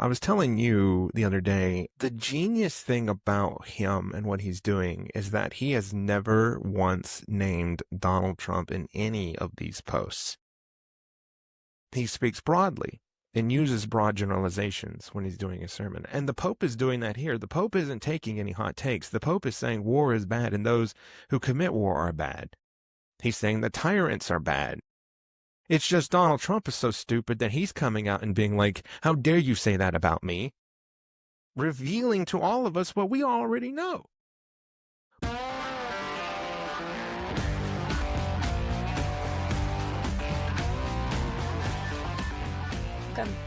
I was telling you the other day, the genius thing about him and what he's doing is that he has never once named Donald Trump in any of these posts. He speaks broadly and uses broad generalizations when he's doing a sermon. And the Pope is doing that here. The Pope isn't taking any hot takes. The Pope is saying war is bad and those who commit war are bad. He's saying the tyrants are bad. It's just Donald Trump is so stupid that he's coming out and being like, how dare you say that about me? Revealing to all of us what we already know. Welcome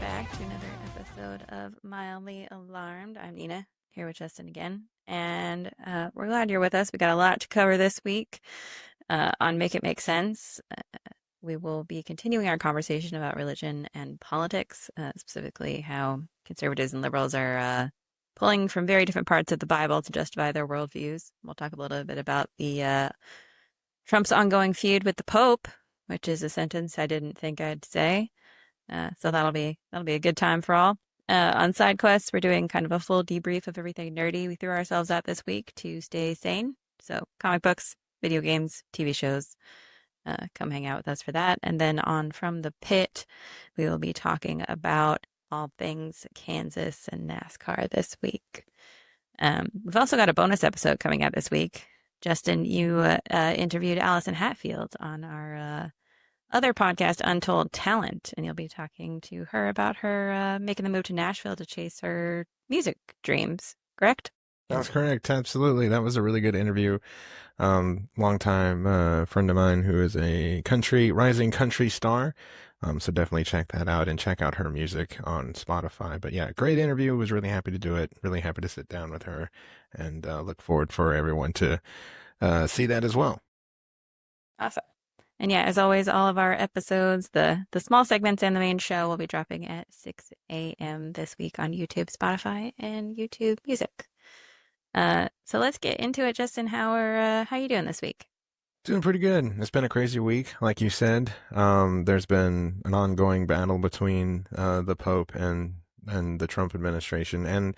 back to another episode of Mildly Alarmed. I'm Nina, here with Justin again, and we're glad you're with us. We got a lot to cover this week on Make It Make Sense. We will be continuing our conversation about religion and politics, specifically how conservatives and liberals are pulling from very different parts of the Bible to justify their worldviews. We'll talk a little bit about the Trump's ongoing feud with the Pope, which is a sentence I didn't think I'd say. So that'll be a good time for all. On Side Quests, we're doing kind of a full debrief of everything nerdy we threw ourselves at this week to stay sane. So comic books, video games, TV shows, come hang out with us for that. And then on From the Pit, we will be talking about all things Kansas and NASCAR this week. We've also got a bonus episode coming out this week. Justin, you interviewed Allison Hatfield on our other podcast, Untold Talent, and you'll be talking to her about her making the move to Nashville to chase her music dreams, correct? That's correct. Absolutely. That was a really good interview. Longtime friend of mine who is a rising country star. So definitely check that out and check out her music on Spotify. But yeah, great interview. Was really happy to do it. Really happy to sit down with her and look forward for everyone to see that as well. Awesome. And yeah, as always, all of our episodes, the small segments and the main show will be dropping at 6 a.m. this week on YouTube, Spotify, and YouTube Music. So let's get into it, Justin. How are you doing this week? Doing pretty good. It's been a crazy week, like you said. There's been an ongoing battle between the Pope and the Trump administration. And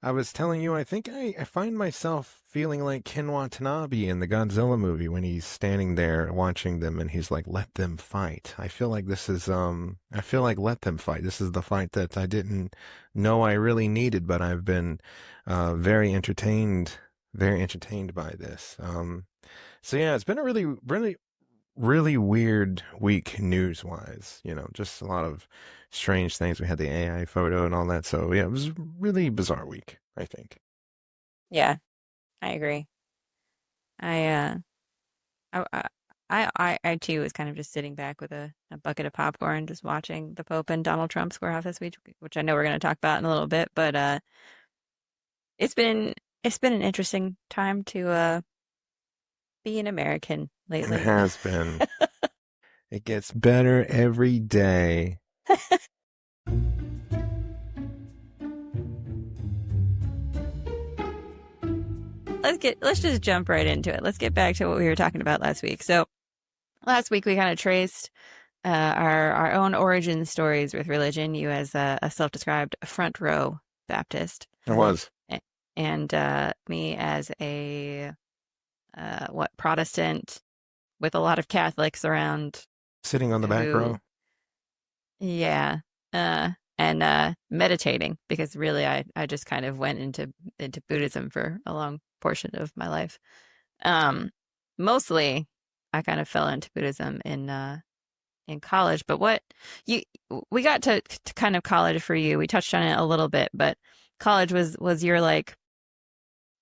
I was telling you, I think I find myself feeling like Ken Watanabe in the Godzilla movie when he's standing there watching them and he's like, let them fight. I feel like this is, I feel like let them fight. This is the fight that I didn't know I really needed, but I've been very entertained by this. So yeah, it's been a really weird week news-wise, just a lot of strange things. We had the AI photo and all that. So yeah, it was a really bizarre week, I think. Yeah, I agree. I too was kind of just sitting back with a bucket of popcorn, just watching the Pope and Donald Trump square off this week, which I know we're going to talk about in a little bit. But it's been an interesting time to be an American lately. It has been. It gets better every day. Let's just jump right into it. Let's get back to what we were talking about last week. So last week we kind of traced our own origin stories with religion. You as a self-described front row Baptist. I was. And me as a Protestant with a lot of Catholics around. Sitting on the back row. Yeah. And meditating, because really I just kind of went into Buddhism for a long portion of my life. Mostly I kind of fell into Buddhism in college, but we got to kind of college for you. We touched on it a little bit, but college was your like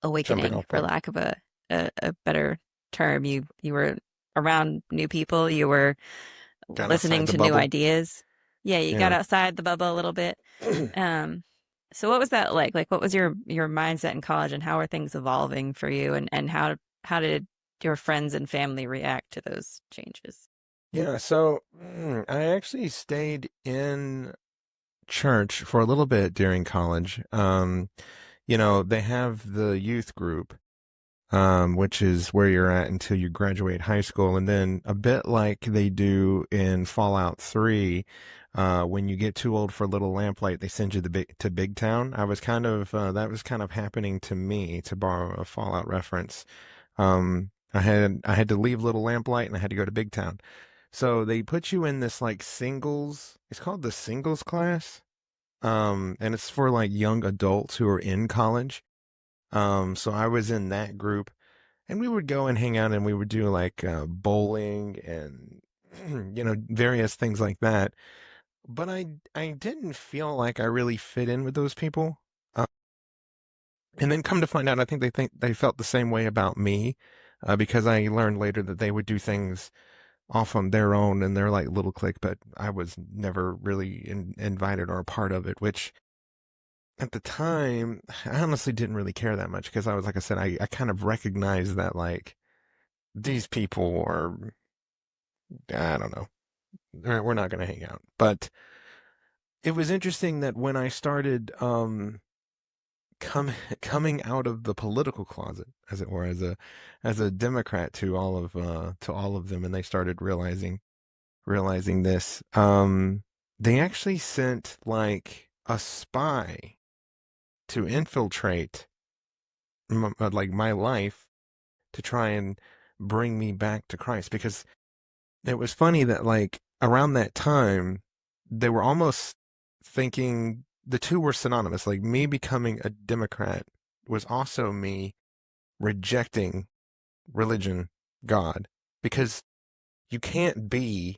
awakening, for lack of a better term. You were around new people, you were listening to new ideas. Yeah, you got outside the bubble a little bit. So what was that like? Like, what was your mindset in college, and how are things evolving for you? And how did your friends and family react to those changes? Yeah, so I actually stayed in church for a little bit during college. They have the youth group, which is where you're at until you graduate high school. And then a bit like they do in Fallout 3, when you get too old for a little lamplight, they send you to Big Town. I was kind of that was kind of happening to me, to borrow a Fallout reference. I had to leave Little Lamplight and I had to go to Big Town. So they put you in this like singles. It's called the singles class. And it's for like young adults who are in college. So I was in that group, and we would go and hang out, and we would do like bowling and various things like that. But I didn't feel like I really fit in with those people. Uh, and then come to find out, I think they felt the same way about me, because I learned later that they would do things off on their own and their like little clique, but I was never really invited or a part of it, which at the time I honestly didn't really care that much because I was, like I said, I kind of recognized that like these people are, I don't know, we're not going to hang out. But it was interesting that when I started coming out of the political closet, as it were, as a Democrat to all of them, and they started realizing this. They actually sent like a spy to infiltrate like my life to try and bring me back to Christ, because it was funny that like around that time they were almost thinking the two were synonymous. Like me becoming a Democrat was also me rejecting religion, God, because you can't be,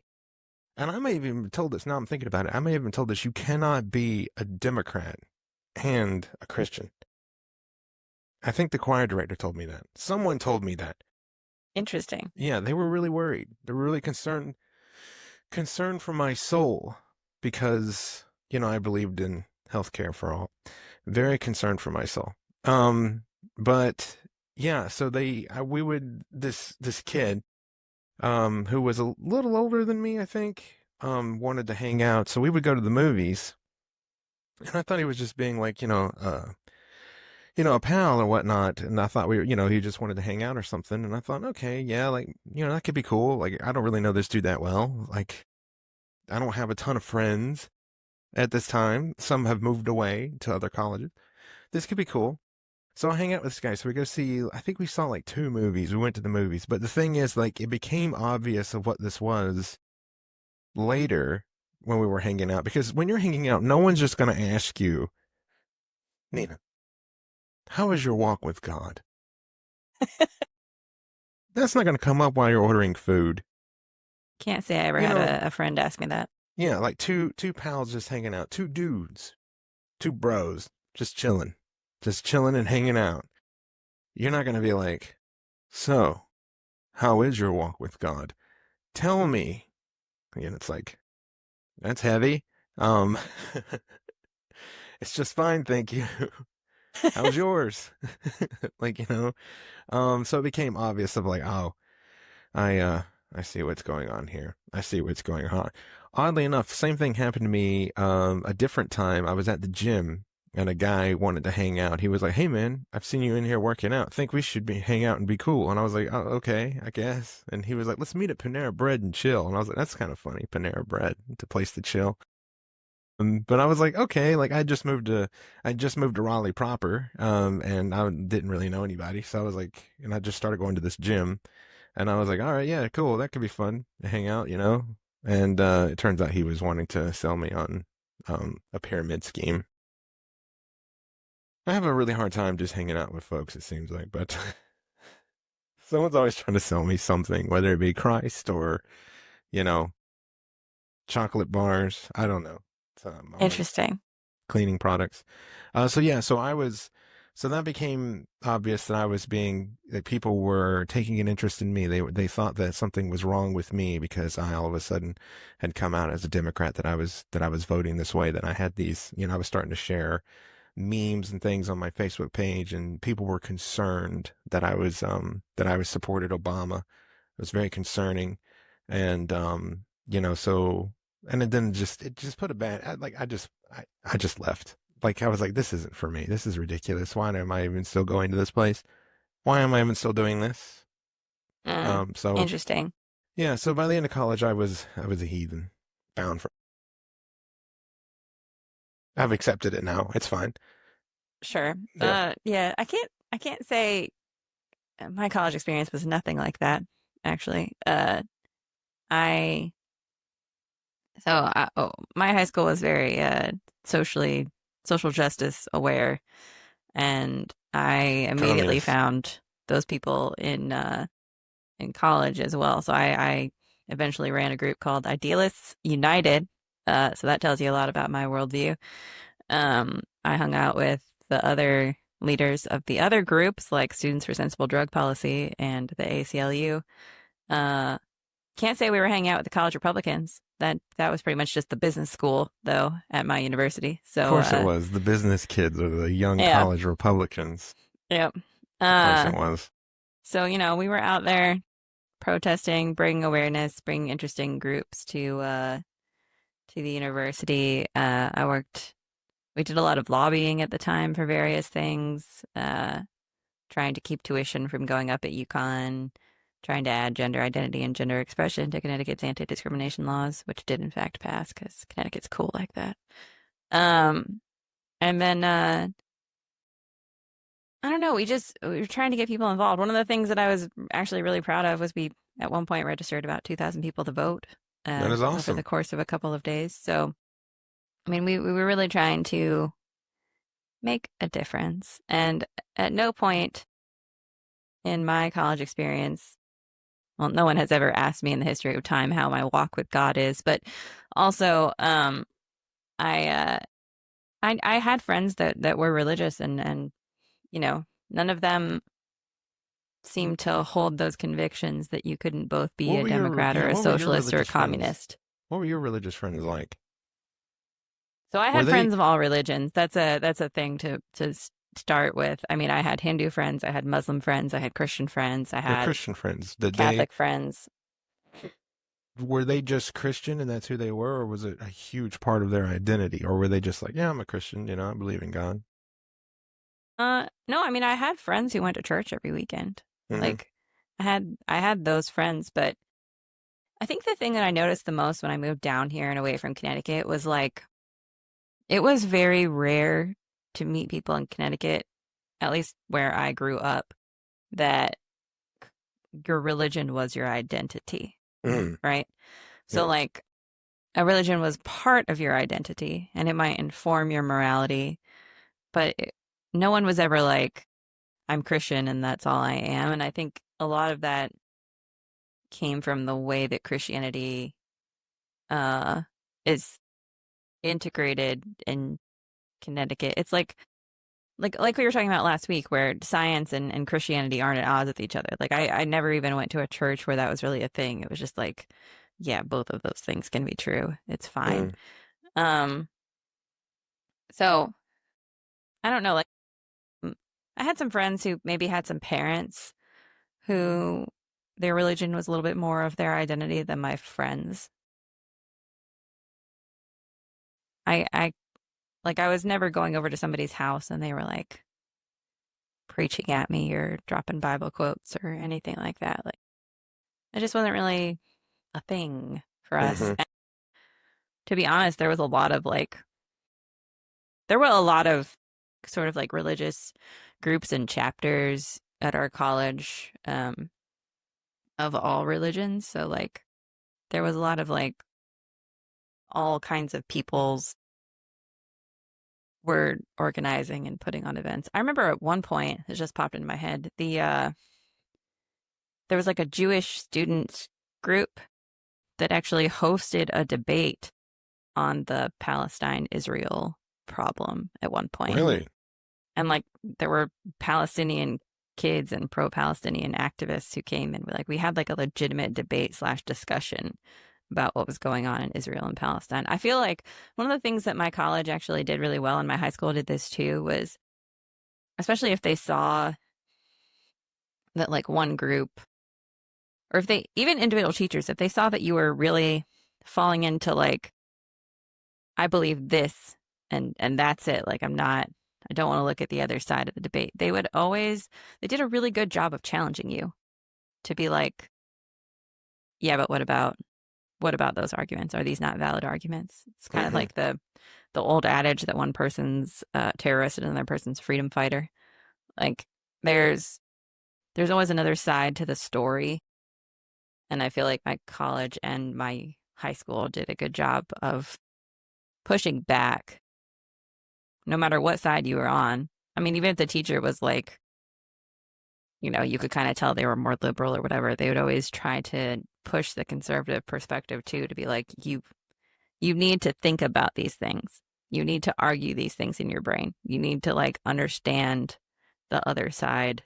and I may have even told this, now I'm thinking about it, I may have even told this, you cannot be a Democrat and a Christian. I think the choir director told me that. Someone told me that. Interesting. Yeah, they were really worried. They were really concerned for my soul because, I believed in healthcare for all. Very concerned for my soul. But yeah, so we would, this kid, who was a little older than me, I think, wanted to hang out. So we would go to the movies, and I thought he was just being like, a pal or whatnot. And I thought he just wanted to hang out or something. And I thought, okay, yeah, like, that could be cool. Like, I don't really know this dude that well. Like, I don't have a ton of friends at this time. Some have moved away to other colleges. This could be cool. So I hang out with this guy. So we go see, I think we saw like two movies. We went to the movies. But the thing is, like, it became obvious of what this was later when we were hanging out. Because when you're hanging out, no one's just going to ask you, Nina, how is your walk with God? That's not going to come up while you're ordering food. Can't say I ever You had know, a friend ask me that. yeah, like two pals just hanging out, two dudes, two bros, just chilling and hanging out. You're not going to be like, so, how is your walk with God? Tell me. And it's like, that's heavy. Um, it's just fine, thank you. How's yours? Like, so it became obvious of like, oh, I uh I see what's going on here. I see what's going on. Oddly enough, same thing happened to me a different time. I was at the gym and a guy wanted to hang out. He was like, "Hey man, I've seen you in here working out. Think we should be hang out and be cool." And I was like, "Oh, okay, I guess." And he was like, "Let's meet at Panera Bread and chill." And I was like, "That's kind of funny, Panera Bread, it's a place to chill." But I was like, okay, like I just moved to Raleigh proper, and I didn't really know anybody, so I was like, and I just started going to this gym, and I was like, all right, yeah, cool, that could be fun to hang out. And it turns out he was wanting to sell me on a pyramid scheme. I have a really hard time just hanging out with folks, it seems like, but someone's always trying to sell me something, whether it be Christ or, you know, chocolate bars. I don't know. It's always Interesting. cleaning products. So yeah, so that became obvious that that people were taking an interest in me. They thought that something was wrong with me because I all of a sudden had come out as a Democrat, that I was voting this way, that I had these, I was starting to share memes and things on my Facebook page, and people were concerned that I was supported Obama. It was very concerning, and so, and then it just put a bad, I just left. Like I was like, this isn't for me. This is ridiculous. Why am I even still going to this place? Why am I even still doing this? Mm, So interesting. yeah, so by the end of college, I was a heathen, bound for. I've accepted it now. It's fine. Sure. Yeah. Yeah, I can't say my college experience was nothing like that, actually. I my high school was very socially social justice aware, and I immediately Communist. found those people in college as well. So I eventually ran a group called Idealists United. So that tells you a lot about my worldview. I hung out with the other leaders of the other groups, like Students for Sensible Drug Policy and the ACLU. Uh, can't say we were hanging out with the college Republicans. That was pretty much just the business school, though, at my university. Of So, course it was. The business kids or the young yeah, college Republicans. yep. Of course Uh, it was. so we were out there protesting, bringing awareness, bringing interesting groups to the university. We did a lot of lobbying at the time for various things, trying to keep tuition from going up at UConn, trying to add gender identity and gender expression to Connecticut's anti-discrimination laws, which did in fact pass because Connecticut's cool like that. Um, and then I don't know, we were trying to get people involved. One of the things that I was actually really proud of was we at one point registered about 2,000 people to vote That is over the awesome. course of a couple of days. So, I mean, we were really trying to make a difference. And at no point in my college experience, well, no one has ever asked me in the history of time how my walk with God is, but also, I, uh, I had friends that were religious and none of them seemed to hold those convictions that you couldn't both be What a were your Democrat yeah, or a what were your socialist or a religious friends? communist. What were your religious friends like? So I Were had they friends of all religions. That's a thing to start with. I mean, I had Hindu friends, I had Muslim friends, I had Christian friends, I your had Christian friends? Did they Catholic friends. were they just Christian and that's who they were, or was it a huge part of their identity? Or were they just like, yeah, I'm a Christian, I believe in God? No, I mean, I had friends who went to church every weekend. Hmm. Like, I had those friends, but I think the thing that I noticed the most when I moved down here and away from Connecticut was like it was very rare to meet people in Connecticut, at least where I grew up, that your religion was your identity, Mm. right? So Yeah. like a religion was part of your identity and it might inform your morality, but no one was ever like, I'm Christian and that's all I am. And I think a lot of that came from the way that Christianity uh, is integrated in Connecticut. It's like we were talking about last week, where science and Christianity aren't at odds with each other. Like I never even went to a church where that was really a thing. It was just like, yeah, both of those things can be true. It's fine. Mm. Um, so I don't know. Like I had some friends who maybe had some parents who their religion was a little bit more of their identity than my friends. I like I was never going over to somebody's house and they were like preaching at me or dropping Bible quotes or anything like that. Like it just wasn't really a thing for us. Hmm. And to be honest, there were a lot of sort of like religious groups and chapters at our college of all religions. So like there was a lot of like all kinds of peoples were organizing and putting on events. I remember at one point, it just popped into my head, there was like a Jewish student group that actually hosted a debate on the Palestine-Israel problem at one point. Really? And like there were Palestinian kids and pro-Palestinian activists who came and we had like a legitimate debate slash discussion about what was going on in Israel and Palestine. I feel like one of the things that my college actually did really well, and my high school did this too, was especially if they saw that like one group, or if they, even individual teachers, if they saw that you were really falling into like, I believe this and that's it, like I don't want to look at the other side of the debate. They did a really good job of challenging you to be like, yeah, but what about those arguments? Are these not valid arguments? It's kind of Hmm. like the the old adage that one person's terrorist and another person's freedom fighter. Like there's there's always another side to the story, and I feel like my college and my high school did a good job of pushing back, no matter what side you were on. I mean, even if the teacher was like, you could kind of tell they were more liberal or whatever, they would always try to push the conservative perspective too, to be like, you need to think about these things. You need to argue these things in your brain. You need to like understand the other side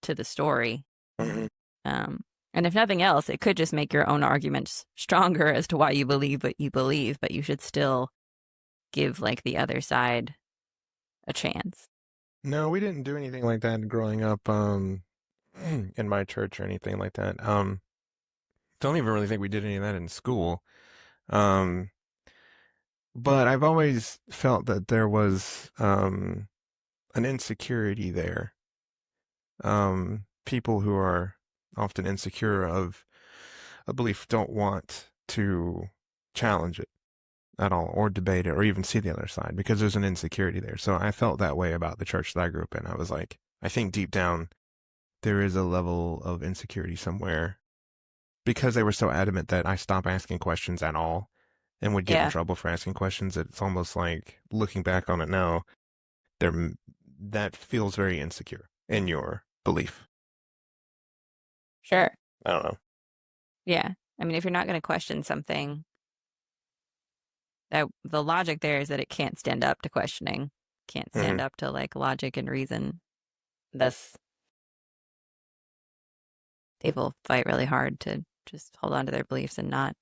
to the story. Mhm. Um, and if nothing else, it could just make your own arguments stronger as to why you believe what you believe, but you should still give like the other side a chance. No, we didn't do anything like that growing up, in my church or anything like that. Don't even really think we did any of that in school. Um, but I've always felt that there was, an insecurity there. People who are often insecure of a belief don't want to challenge it at all or debate it or even see the other side because there's an insecurity there. So I felt that way about the church that I grew up in. I was like, I think deep down there is a level of insecurity somewhere because they were so adamant that I stopped asking questions at all and would get in Yeah, trouble for asking questions. It's almost like looking back on it now, there that feels very insecure in your belief. sure. I don't know. Yeah. I mean, if you're not going to question something, that the logic there is that it can't stand up to questioning, can't stand Hmm. up to like logic and reason. Thus, people fight really hard to just hold on to their beliefs and not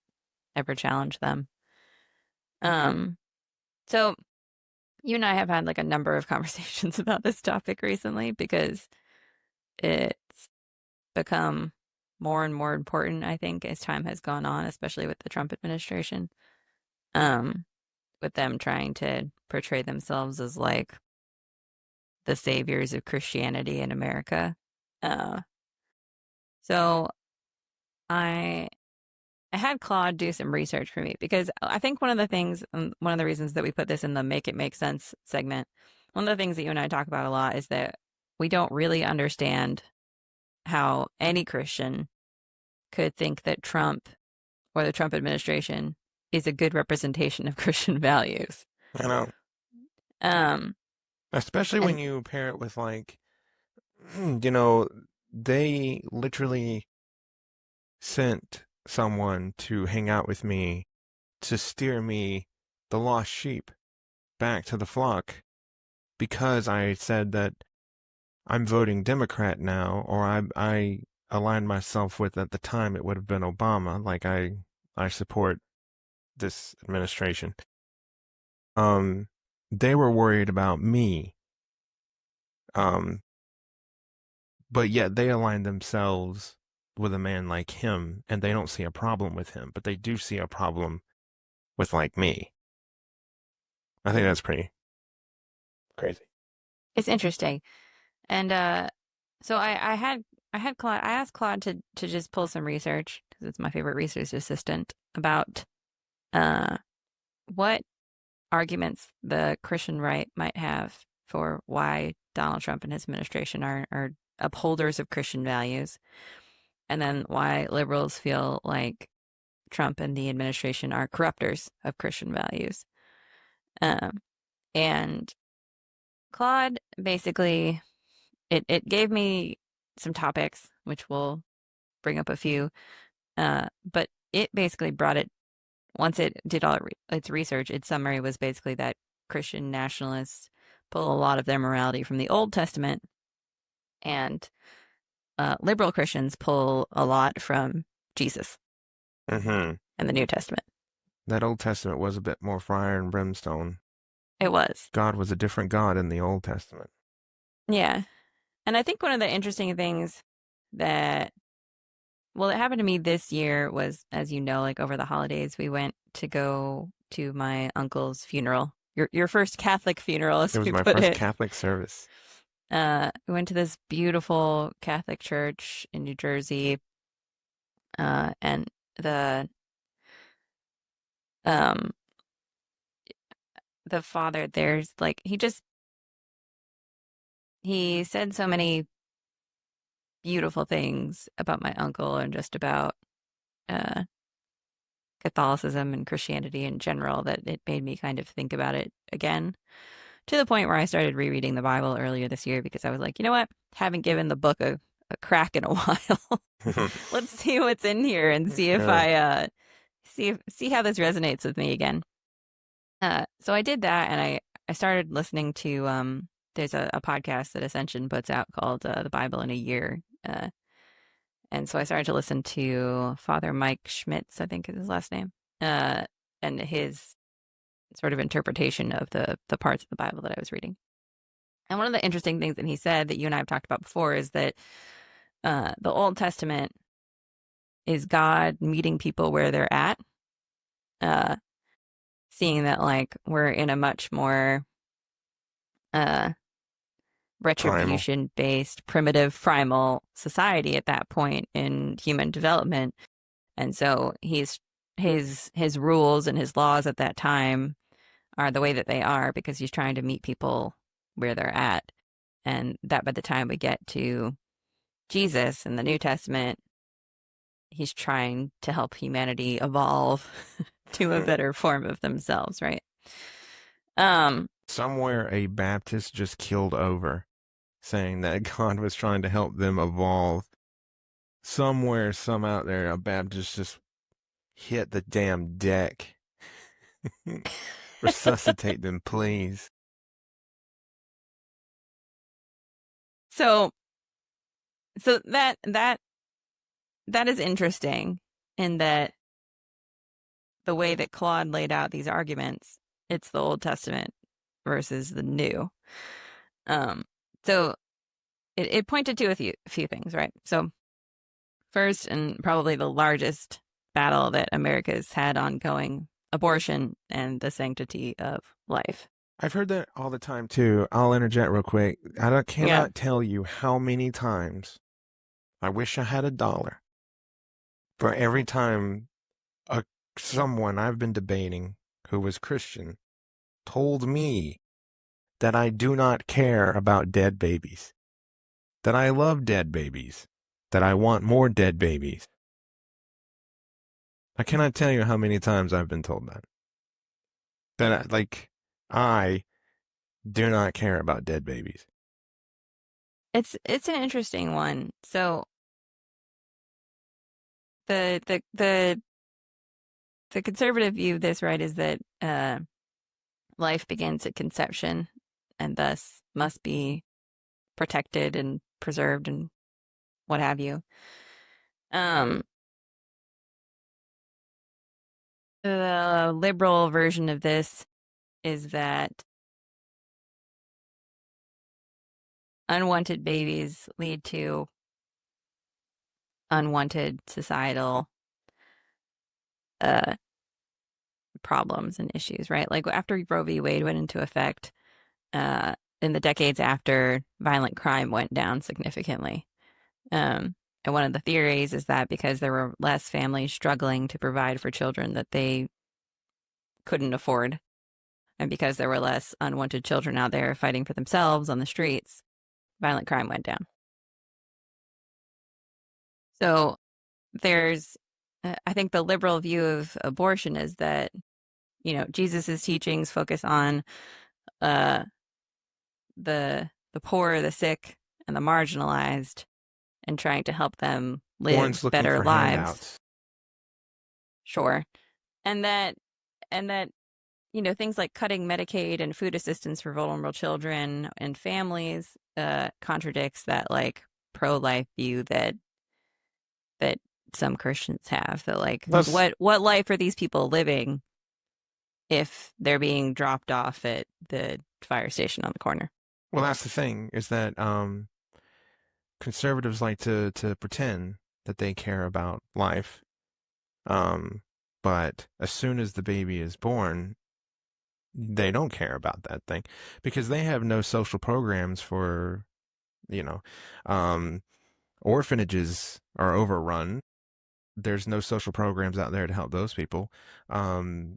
ever challenge them. Um, so you and I have had like a number of conversations about this topic recently because it's become more and more important, I think, as time has gone on, especially with the Trump administration. Um, with them trying to portray themselves as like the saviors of Christianity in America. Uh, so I I had Claude do some research for me because I think one of the things, one of the reasons that we put this in the Make It Make Sense segment, one of the things that you and I talk about a lot is that we don't really understand how any Christian could think that Trump or the Trump administration is a good representation of Christian values. I know. Um, Especially when and you pair it with like, you know, they literally sent someone to hang out with me to steer me, the lost sheep, back to the flock because I said that I'm voting Democrat now, or I aligned myself with at the time it would have been Obama. Like I support this administration. Um, they were worried about me. Um, but yet they align themselves with a man like him, and they don't see a problem with him, but they do see a problem with like me. I think that's pretty crazy. it's interesting. And so I had Claude. I asked Claude to just pull some research because it's my favorite research assistant about uh what arguments the Christian right might have for why Donald Trump and his administration are upholders of Christian values, and then why liberals feel like Trump and the administration are corrupters of Christian values. Um, and Claude basically it gave me some topics, which we'll bring up a few. But it basically brought it once it did all its research. Its summary was basically that Christian nationalists pull a lot of their morality from the Old Testament, and liberal Christians pull a lot from Jesus Hmm. and the New Testament. That Old Testament was a bit more fire and brimstone. It was, God was a different God in the Old Testament. yeah. And I think one of the interesting things that well, it happened to me this year was, as you know, like over the holidays, we went to go to my uncle's funeral. Your first Catholic funeral, It as was we my put first it. Catholic service. We went to this beautiful Catholic church in New Jersey, and the um the father, there's like he said so many beautiful things about my uncle and just about uh Catholicism and Christianity in general that it made me kind of think about it again, to the point where I started rereading the Bible earlier this year because I was like, you know what? Haven't given the book a crack in a while. Let's see what's in here and see if Yeah. see how this resonates with me again. So I did that, and I started listening to there's a podcast that Ascension puts out called The Bible in a Year. And so I started to listen to Father Mike Schmitz, I think is his last name, uh, and his sort of interpretation of the parts of the Bible that I was reading. And one of the interesting things that he said that you and I have talked about before is that the Old Testament is God meeting people where they're at, uh, seeing that like we're in a much more uh, Primal. retribution based, primitive, primal society at that point in human development. And so his rules and his laws at that time are the way that they are because he's trying to meet people where they're at. And that by the time we get to Jesus in the New Testament, he's trying to help humanity evolve to a better form of themselves, right? Um, Somewhere a Baptist just killed over, saying that God was trying to help them evolve. Somewhere, some out there, a Baptist just hit the damn deck. Resuscitate them, please. so that is interesting in that the way that Claude laid out these arguments, it's the Old Testament versus the New. Um, so it pointed to a few things, right? So first, and probably the largest battle that America's had ongoing, abortion and the sanctity of life. I've heard that all the time too. I'll interject real quick. Yeah. Cannot tell you how many times I wish I had $1 for every time a someone I've been debating who was Christian told me that I do not care about dead babies, that I love dead babies, that I want more dead babies. I cannot tell you how many times I've been told that. I do not care about dead babies. It's an interesting one. So the the conservative view of this, right, is that life begins at conception and thus must be protected and preserved and what have you. Um, the liberal version of this is that unwanted babies lead to unwanted societal uh, problems and issues, right? Like after Roe v. Wade went into effect, uh, in the decades after, violent crime went down significantly. And one of the theories is that because there were less families struggling to provide for children that they couldn't afford, and because there were less unwanted children out there fighting for themselves on the streets, violent crime went down. So there's, I think the liberal view of abortion is that, you know, Jesus's teachings focus on uh, the poor, the sick, and the marginalized, and trying to help them live One's looking better for lives. handouts. Sure. And that you know, things like cutting Medicaid and food assistance for vulnerable children and families contradicts that like pro-life view that some Christians have, that like Plus, what life are these people living if they're being dropped off at the fire station on the corner? well, that's the thing is that conservatives like to pretend that they care about life, um, but as soon as the baby is born, they don't care about that thing because they have no social programs for, you know, um, orphanages are overrun. there's no social programs out there to help those people.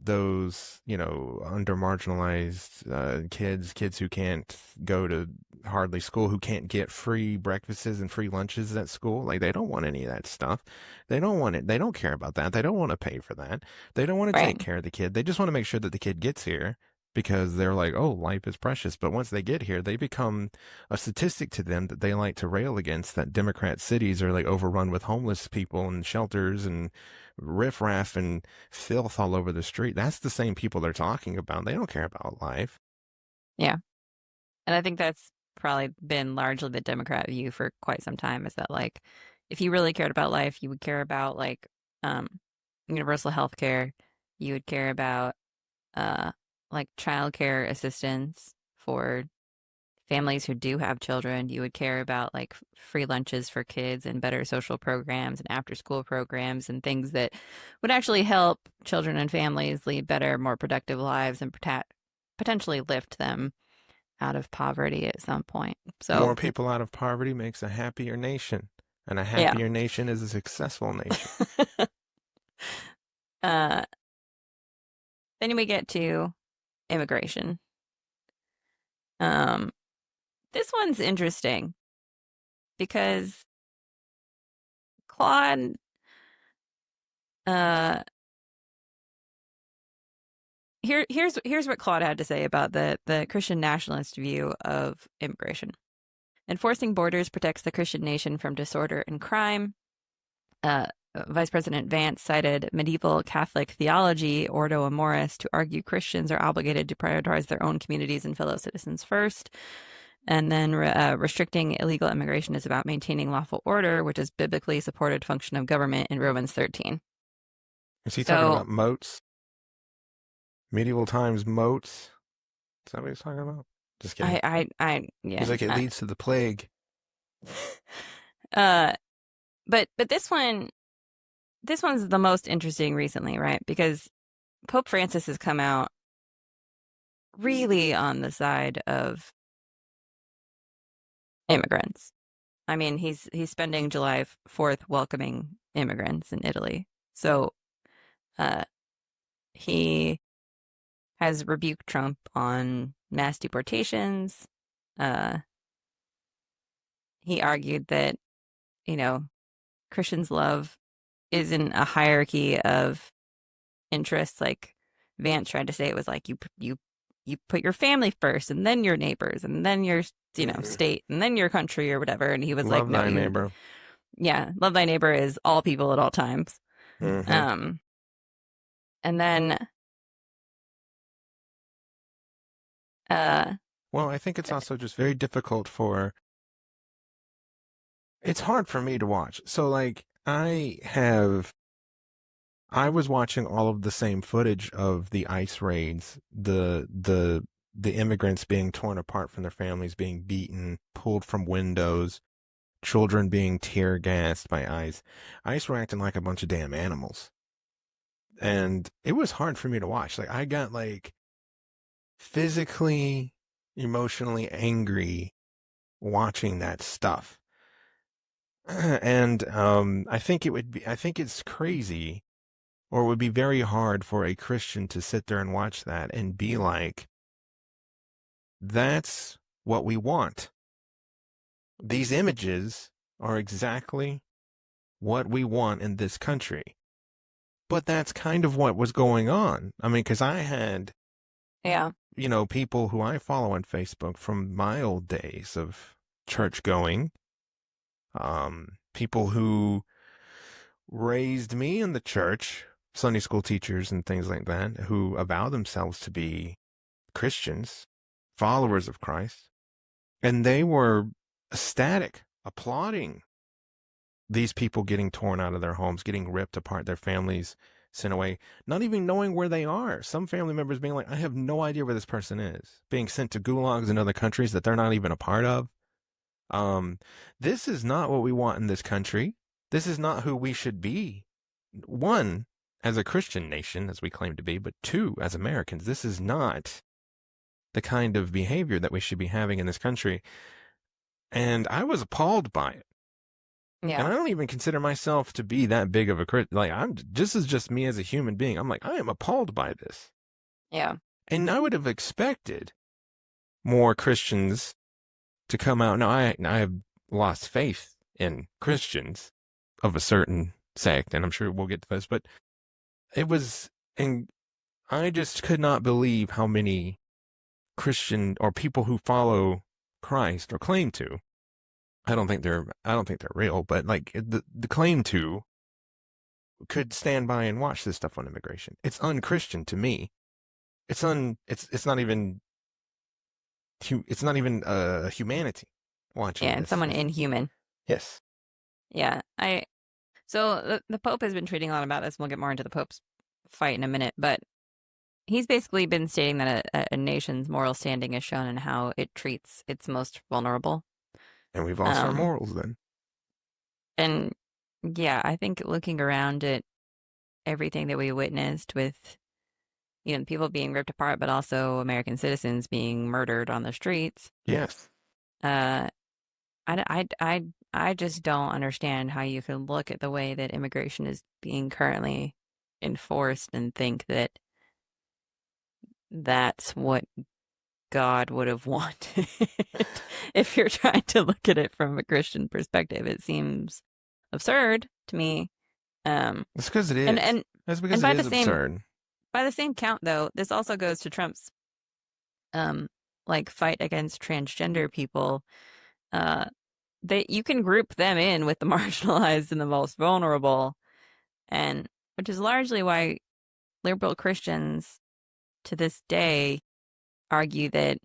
Those, under marginalized kids who can't go to hardly school, who can't get free breakfasts and free lunches at school. Like, they don't want any of that stuff. They don't want it. They don't care about that. They don't want to pay for that. They don't want to Right. take care of the kid. They just want to make sure that the kid gets here because they're like, oh, life is precious. But once they get here, they become a statistic to them that they like to rail against, that Democrat cities are like overrun with homeless people and shelters and riffraff and filth all over the street. That's the same people they're talking about. They don't care about life. Yeah. And I think that's probably been largely the Democrat view for quite some time, is that like if you really cared about life, you would care about like um universal health care, you would care about uh like childcare assistance for families who do have children, you would care about like free lunches for kids and better social programs and after school programs and things that would actually help children and families lead better, more productive lives and potentially lift them out of poverty at some point. So, More people out of poverty makes a happier nation, and a yeah. happier nation is a successful nation. uh, then we get to immigration. Um, this one's interesting because Claude, uh, here's what Claude had to say about the Christian nationalist view of immigration. Enforcing borders protects the Christian nation from disorder and crime. Uh, Vice President Vance cited medieval Catholic theology, Ordo Amoris, to argue Christians are obligated to prioritize their own communities and fellow citizens first. And then restricting illegal immigration is about maintaining lawful order, which is biblically supported function of government in Romans 13. Is he talking So about moats? Medieval times moats? Is that what he's talking about? Just kidding. yeah. He's like, it leads to the plague. Uh, but this one's the most interesting recently, right? Because Pope Francis has come out really on the side of immigrants. I mean, he's spending July 4th welcoming immigrants in Italy. So, uh, he has rebuked Trump on mass deportations. Uh, he argued that, you know, Christians' love isn't a hierarchy of interests. Like Vance tried to say, it was like you put your family first, and then your neighbors, and then your state, and then your country or whatever. And he was like, Love no, thy neighbor. yeah, love thy neighbor is all people at all times. Mm-hmm. Um, and then uh, Well, I think it's also just very difficult it's hard for me to watch. So, like, I was watching all of the same footage of the ICE raids, the immigrants being torn apart from their families, being beaten, pulled from windows, children being tear gassed by ICE. ICE were acting like a bunch of damn animals. And it was hard for me to watch. Like, I got like physically, emotionally angry watching that stuff. And I think it's crazy, or it would be very hard for a Christian to sit there and watch that and be like, that's what we want. These images are exactly what we want in this country. But that's kind of what was going on. I mean, because I had, yeah, people who I follow on Facebook from my old days of church going, people who raised me in the church, Sunday school teachers and things like that, who avow themselves to be Christians, followers of Christ, and they were ecstatic, applauding these people getting torn out of their homes, getting ripped apart, their families sent away, not even knowing where they are. Some family members being like, I have no idea where this person is, being sent to gulags in other countries that they're not even a part of. Um, this is not what we want in this country. This is not who we should be. One, as a Christian nation, as we claim to be, but two, as Americans, this is not the kind of behavior that we should be having in this country. And I was appalled by it. Yeah. And I don't even consider myself to be that big of a Christian. Like, this is just me as a human being. I'm like, I am appalled by this. Yeah. And I would have expected more Christians to come out. Now, I have lost faith in Christians of a certain sect, and I'm sure we'll get to this, but it was, and I just could not believe how many Christian or people who follow Christ or claim to. I don't think they're real, but like the claim to could stand by and watch this stuff on immigration. It's unchristian to me. It's not even it's not even humanity watching Yeah. And this someone stuff. inhuman. Yes. Yeah. So the Pope has been tweeting a lot about this. We'll get more into the Pope's fight in a minute, but he's basically been stating that a nation's moral standing is shown in how it treats its most vulnerable. And we've lost our Um, morals then. and yeah, I think looking around at everything that we witnessed with, people being ripped apart, but also American citizens being murdered on the streets, Yes. uh, I just don't understand how you can look at the way that immigration is being currently enforced and think that that's what God would have wanted. If you're trying to look at it from a Christian perspective, it seems absurd to me. That's because it And is. and That's and because it is absurd. by the same count, though, this also goes to Trump's um like fight against transgender people. Uh, that you can group them in with the marginalized and the most vulnerable, and which is largely why liberal Christians to this day argue that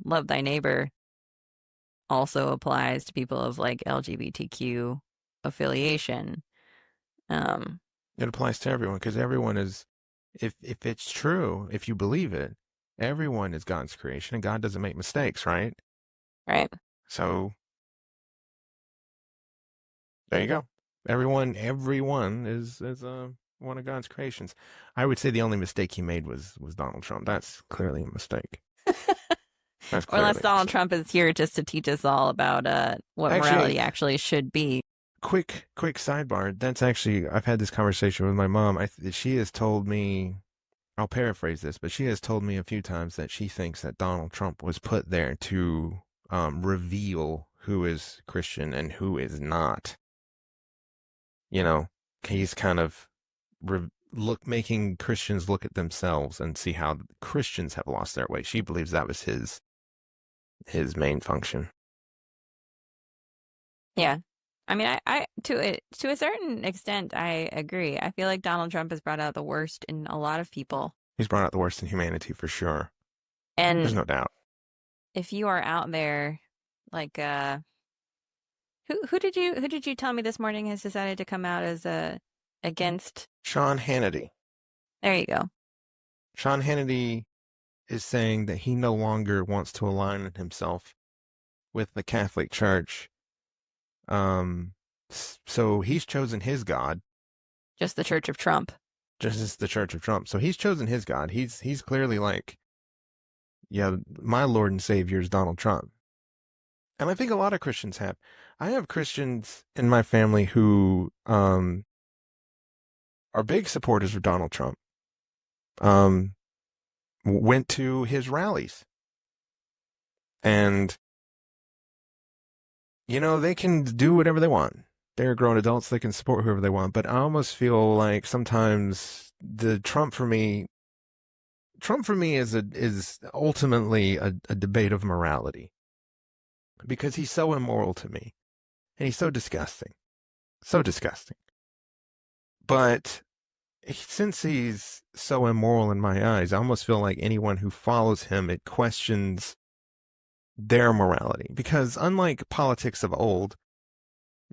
love thy neighbor also applies to people of like LGBTQ affiliation. Um, It applies to everyone because everyone is, if it's true, if you believe it, everyone is God's creation and God doesn't make mistakes, right? right. So there you go. Everyone is one of God's creations. I would say the only mistake he made was Donald Trump. That's clearly a mistake. That's Or unless clearly a Donald mistake. Trump is here just to teach us all about what Actually, morality actually should be. quick sidebar. That's actually I've had this conversation with my mom. She has told me, I'll paraphrase this, but she has told me a few times that she thinks that Donald Trump was put there to reveal who is Christian and who is not. You know, he's kind of making Christians look at themselves and see how Christians have lost their way. She believes that was his main function. Yeah. I mean, I to a certain extent, I agree. I feel like Donald Trump has brought out the worst in a lot of people. He's brought out the worst in humanity for sure. There's And no doubt. if you are out there, like, who did you tell me this morning has decided to come out as against? Sean Hannity. There you go. Sean Hannity is saying that he no longer wants to align himself with the Catholic Church. So he's chosen his God, Just the Church of Trump. just as the Church of Trump. So he's chosen his God. He's clearly like, yeah, my Lord and Savior is Donald Trump. And I think a lot of Christians have. I have Christians in my family who are big supporters of Donald Trump. Went to his rallies. And they can do whatever they want. They're grown adults, they can support whoever they want, but I almost feel like sometimes the Trump for me is ultimately a debate of morality. Because he's so immoral to me. And he's so disgusting. So disgusting. But since he's so immoral in my eyes, I almost feel like anyone who follows him, it questions their morality. Because unlike politics of old,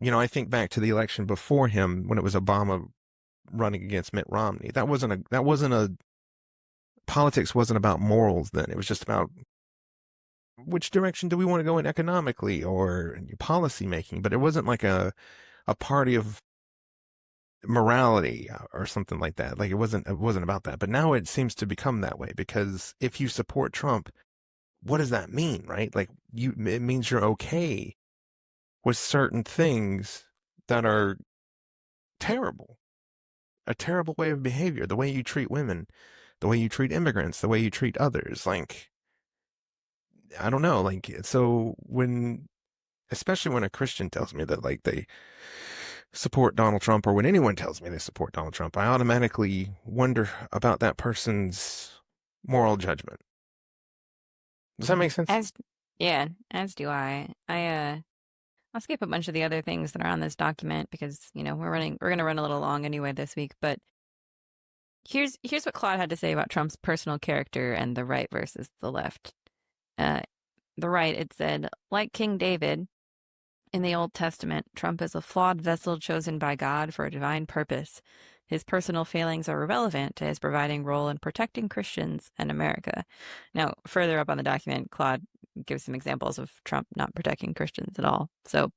I think back to the election before him when it was Obama running against Mitt Romney. Politics wasn't about morals then. It was just about which direction do we want to go in economically or policy making. But it wasn't like a party of morality or something like that. Like it wasn't about that. But now it seems to become that way because if you support Trump, what does that mean, right? Like it means you're okay with certain things that are terrible, a terrible way of behavior, the way you treat women, the way you treat immigrants, the way you treat others. Like, I don't know. Like, so when, especially when a Christian tells me that, like, they support Donald Trump, or when anyone tells me they support Donald Trump, I automatically wonder about that person's moral judgment. Does that make sense? As yeah, as do I. I'll skip a bunch of the other things that are on this document because, we're gonna run a little long anyway this week, but here's what Claude had to say about Trump's personal character and the right versus the left. Uh, the right, it said, like King David in the Old Testament, Trump is a flawed vessel chosen by God for a divine purpose. His personal failings are irrelevant to his providing role in protecting Christians and America. Now, further up on the document, Claude gives some examples of Trump not protecting Christians at all. So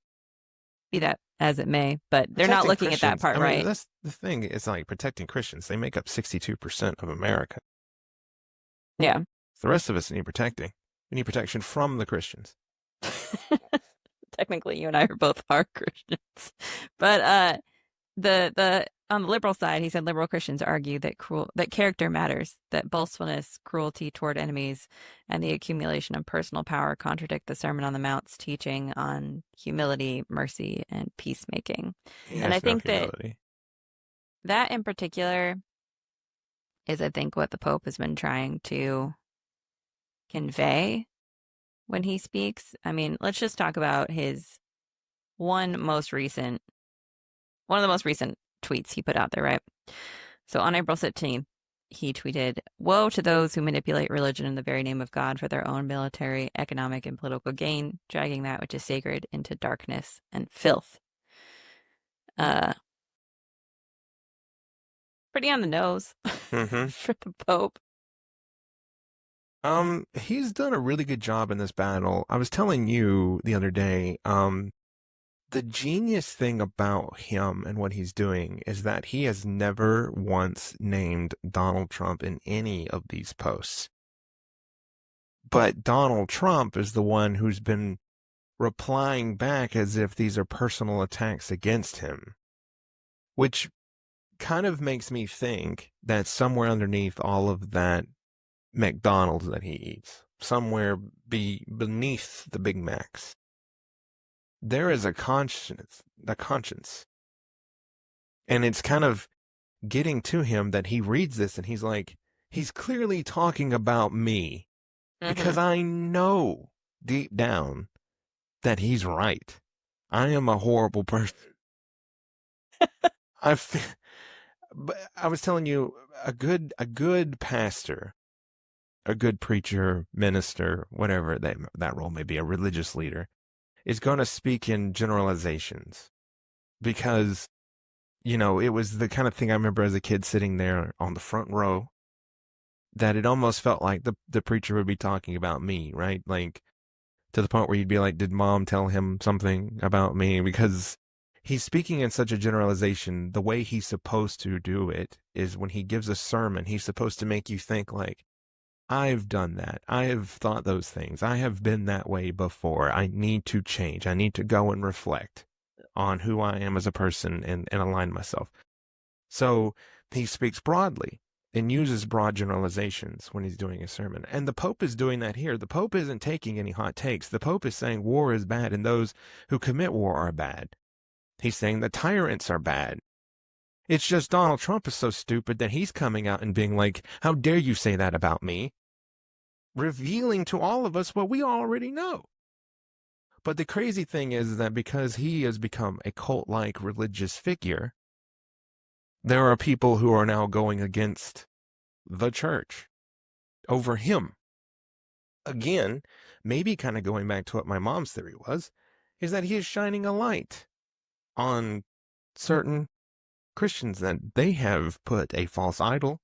be that as it may, but they're not Protecting looking at that Christians. part I mean, right. that's the thing. It's like protecting Christians. They make up 62% of America. Yeah. The rest of us need protecting. We need protection from the Christians. Technically, you and I are both are Christians, but the on the liberal side, he said liberal Christians argue that character matters, that boastfulness, cruelty toward enemies, and the accumulation of personal power contradict the Sermon on the Mount's teaching on humility, mercy, and peacemaking. He And I has no think humility. that in particular is, I think, what the Pope has been trying to convey when he speaks. I mean, let's just talk about his one of the most recent tweets he put out there, right? So on April 17th, he tweeted, "Woe to those who manipulate religion in the very name of God for their own military, economic, and political gain, dragging that which is sacred into darkness and filth." Uh, Pretty on the nose Mm-hmm. for the Pope. He's done a really good job in this battle. I was telling you the other day, the genius thing about him and what he's doing is that he has never once named Donald Trump in any of these posts. But Donald Trump is the one who's been replying back as if these are personal attacks against him, which kind of makes me think that somewhere underneath all of that McDonald's that he eats, somewhere beneath the Big Macs, there is a conscience, and it's kind of getting to him that he reads this and he's like, he's clearly talking about me because I know deep down that he's right. I am a horrible person. But I was telling you, a good pastor, a good preacher, minister, whatever that role may be, a religious leader, is going to speak in generalizations because, it was the kind of thing I remember as a kid sitting there on the front row that it almost felt like the preacher would be talking about me, right? Like to the point where you'd be like, did mom tell him something about me? Because he's speaking in such a generalization. The way he's supposed to do it is when he gives a sermon, he's supposed to make you think like, I've done that. I have thought those things. I have been that way before. I need to change. I need to go and reflect on who I am as a person and align myself. So he speaks broadly and uses broad generalizations when he's doing a sermon. And the Pope is doing that here. The Pope isn't taking any hot takes. The Pope is saying war is bad and those who commit war are bad. He's saying the tyrants are bad. It's just Donald Trump is so stupid that he's coming out and being like, how dare you say that about me? Revealing to all of us what we already know. But the crazy thing is that because he has become a cult-like religious figure, there are people who are now going against the church over him. Again, maybe kind of going back to what my mom's theory was, is that he is shining a light on certain Christians that they have put a false idol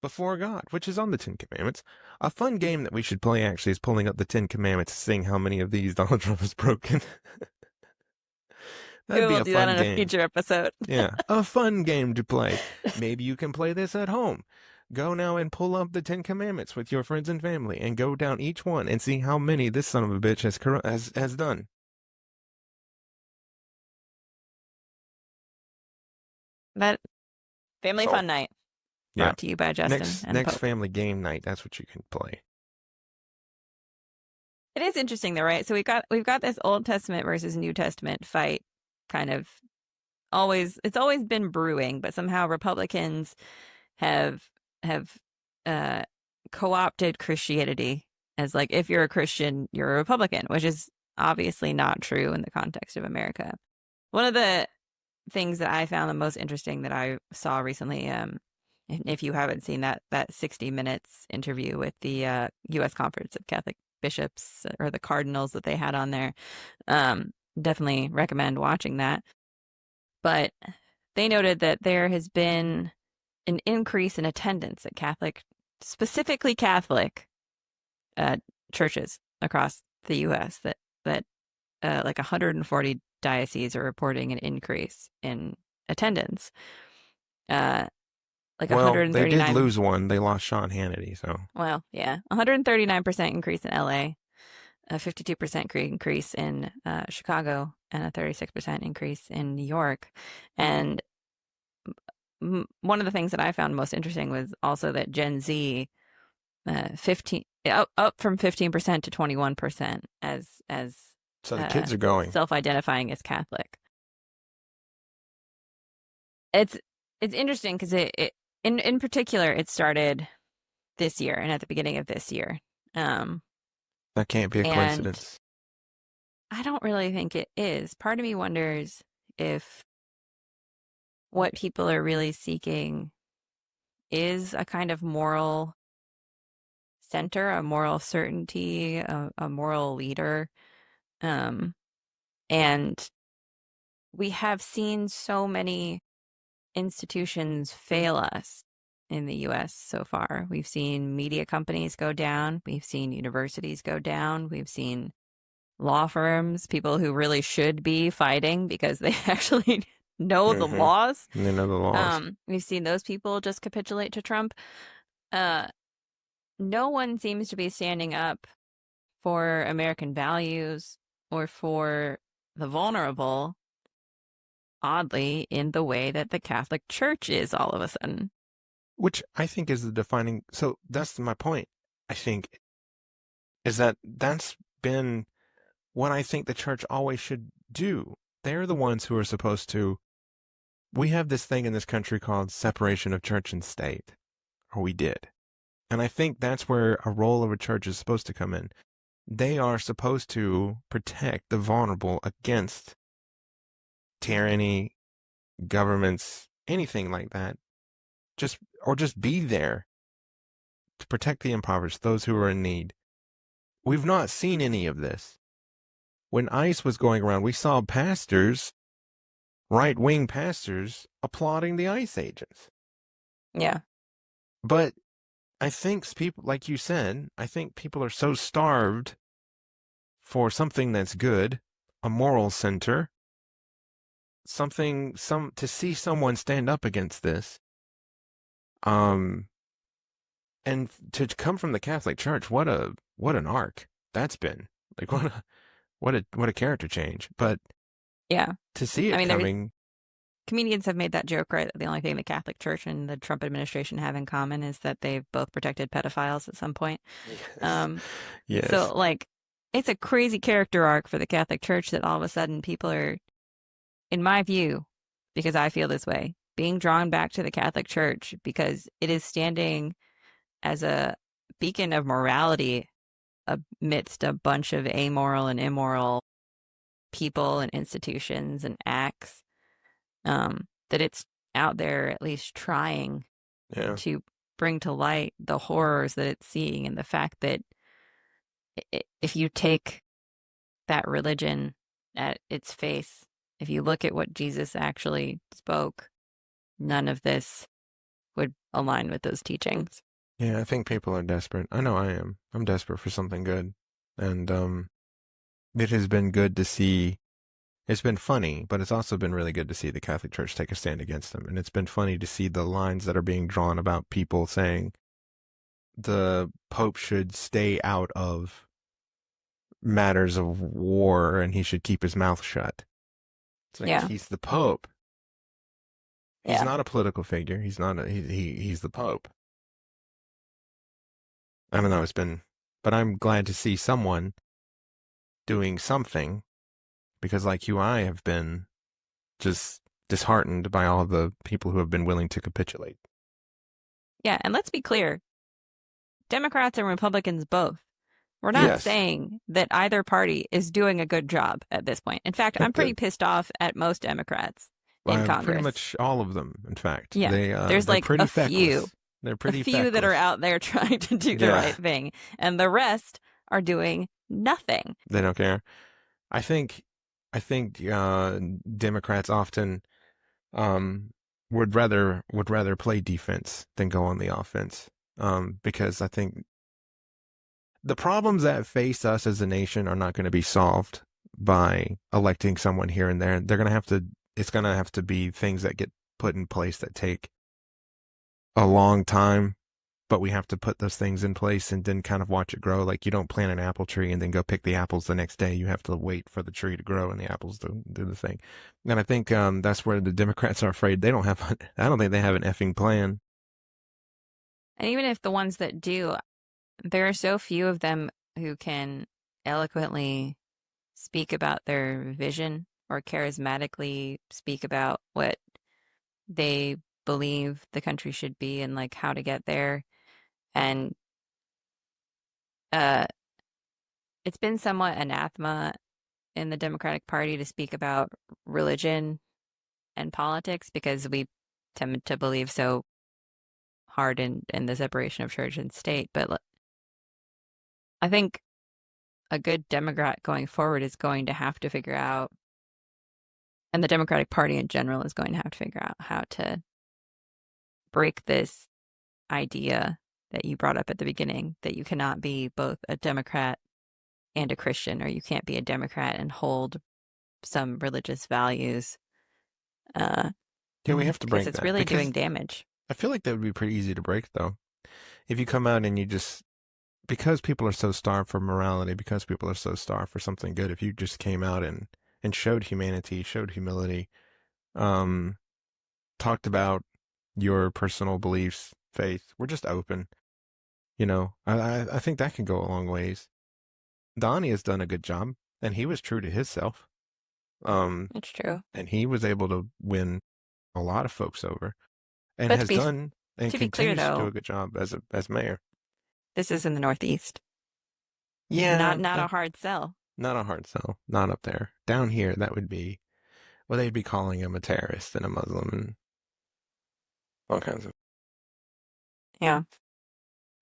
before God, which is on the Ten Commandments. A fun game that we should play actually is pulling up the Ten Commandments, seeing how many of these Donald Trump has broken. Maybe That'd be we'll a do that fun on a game. future episode. Yeah, a fun game to play. Maybe you can play this at home. Go now and pull up the Ten Commandments with your friends and family and go down each one and see how many this son of a bitch has done. That family So fun night yeah, brought to you by Justin and the next Pope. family game night. That's what you can play. It is interesting though, right? So we've got this Old Testament versus New Testament fight kind of it's always been brewing, but somehow Republicans have have uh co-opted Christianity as like if you're a Christian, you're a Republican, which is obviously not true in the context of America. One of the things that I found the most interesting that I saw recently, if you haven't seen that 60 Minutes interview with the U.S. Conference of Catholic Bishops or the cardinals that they had on there, um, definitely recommend watching that. But they noted that there has been an increase in attendance at specifically Catholic uh, churches across the U.S. That like 140 dioceses are reporting an increase in attendance. Uh, like Well, they did 139. lose one. They lost Sean Hannity, so Well, yeah, 139% increase in LA, a 52% increase in Chicago, and a 36% increase in New York. And one of the things that I found most interesting was also that Gen Z, 15 up from 15% to 21% as so the uh, kids are going. self-identifying as Catholic. It's it's interesting because in particular it started this year and at the beginning of this year. Um, That can't be a and coincidence. I don't really think it is. Part of me wonders if what people are really seeking is a kind of moral center, a moral certainty, a moral leader. Um, and we have seen so many institutions fail us in the US so far. We've seen media companies go down, we've seen universities go down, we've seen law firms, people who really should be fighting because they actually know the Mm-hmm. laws. They know the laws. We've seen those people just capitulate to Trump. Uh, no one seems to be standing up for American values or for the vulnerable, oddly, in the way that the Catholic Church is all of a sudden. Which I think is the defining. So that's my point. I think is that that's been what I think the church always should do. They're the ones who are supposed to. We have this thing in this country called separation of church and state, or we did. And I think that's where a role of a church is supposed to come in. They are supposed to protect the vulnerable against tyranny, governments, anything like that. Just be there to protect the impoverished, those who are in need. We've not seen any of this. When ICE was going around, we saw pastors, right-wing pastors, applauding the ICE agents. Yeah. But I think people, like you said, I think people are so starved for something that's good, a moral center, to see someone stand up against this. Um, and to come from the Catholic Church, what an arc that's been. Like what a character change. But Yeah. to see I it mean, coming, comedians have made that joke, right? That the only thing the Catholic Church and the Trump administration have in common is that they've both protected pedophiles at some point. yes, Um, yes, so, like, it's a crazy character arc for the Catholic Church that all of a sudden people are, in my view, because I feel this way, being drawn back to the Catholic Church because it is standing as a beacon of morality amidst a bunch of amoral and immoral people and institutions and acts. That it's out there at least trying yeah, to bring to light the horrors that it's seeing and the fact that if you take that religion at its face, if you look at what Jesus actually spoke, none of this would align with those teachings. yeah. I think people are desperate. I know I am. I'm desperate for something good, and it has been good to see. It's been funny, but it's also been really good to see the Catholic Church take a stand against them. And it's been funny to see the lines that are being drawn about people saying the Pope should stay out of matters of war and he should keep his mouth shut. It's like Yeah. he's the Pope. He's Yeah. not a political figure. He's not he's the Pope. I don't know, but I'm glad to see someone doing something because like you, I have been just disheartened by all the people who have been willing to capitulate. Yeah. And let's be clear, Democrats and Republicans both. We're not Yes. saying that either party is doing a good job at this point. In fact, I'm pretty pissed off at most Democrats in Pretty Congress. much all of them, in fact. Yeah. There's They're like pretty feckless. They're a pretty few that are feckless. out there trying to do the Yeah, right thing, and the rest are doing nothing. they don't care. I think Democrats often um would rather play defense than go on the offense. Because I think the problems that face us as a nation are not going to be solved by electing someone here and there. They're going to have to, it's going to have to be things that get put in place that take a long time, but we have to put those things in place and then kind of watch it grow. Like you don't plant an apple tree and then go pick the apples the next day. You have to wait for the tree to grow and the apples to do the thing. And I think that's where the Democrats are afraid they don't have, I don't think they have an effing plan. And even if the ones that do, there are so few of them who can eloquently speak about their vision or charismatically speak about what they believe the country should be and like how to get there. And uh, it's been somewhat anathema in the Democratic Party to speak about religion and politics because we tend to believe so hard in the separation of church and state. But I think a good Democrat going forward is going to have to figure out, and the Democratic Party in general is going to have to figure out how to break this idea that you brought up at the beginning that you cannot be both a Democrat and a Christian, or you can't be a Democrat and hold some religious values, uh, Yeah, we have to because break it's that really doing because damage. I feel like that would be pretty easy to break though. If you come out and you just, because people are so starved for morality, because people are so starved for something good, if you just came out and showed humanity, showed humility, um, talked about your personal beliefs, faith, we're just open. I think that can go a long ways. Donnie has done a good job, and he was true to himself. Um, It's true. and he was able to win a lot of folks over, and But has done and to be clear continues to do though, a good job as mayor. this is in the Northeast. Yeah, Not a hard sell. not a hard sell. Not up there. Down here, that would be, well, they'd be calling him a terrorist and a Muslim and all kinds of Yeah.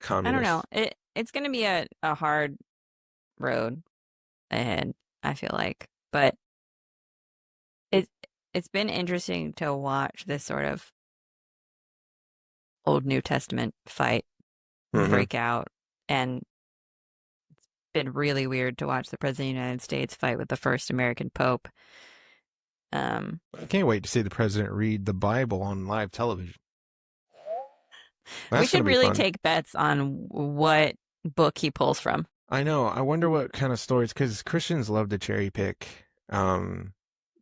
I don't know. communists. It's gonna be a hard road ahead, I feel like. But it it's been interesting to watch this sort of Old New Testament fight Hmm. break out, and it's been really weird to watch the President of the United States fight with the first American Pope. Um, I can't wait to see the president read the Bible on live television. we That's going should to be really fun. take bets on what book he pulls from. I know. I wonder what kind of stories, because Christians love to cherry pick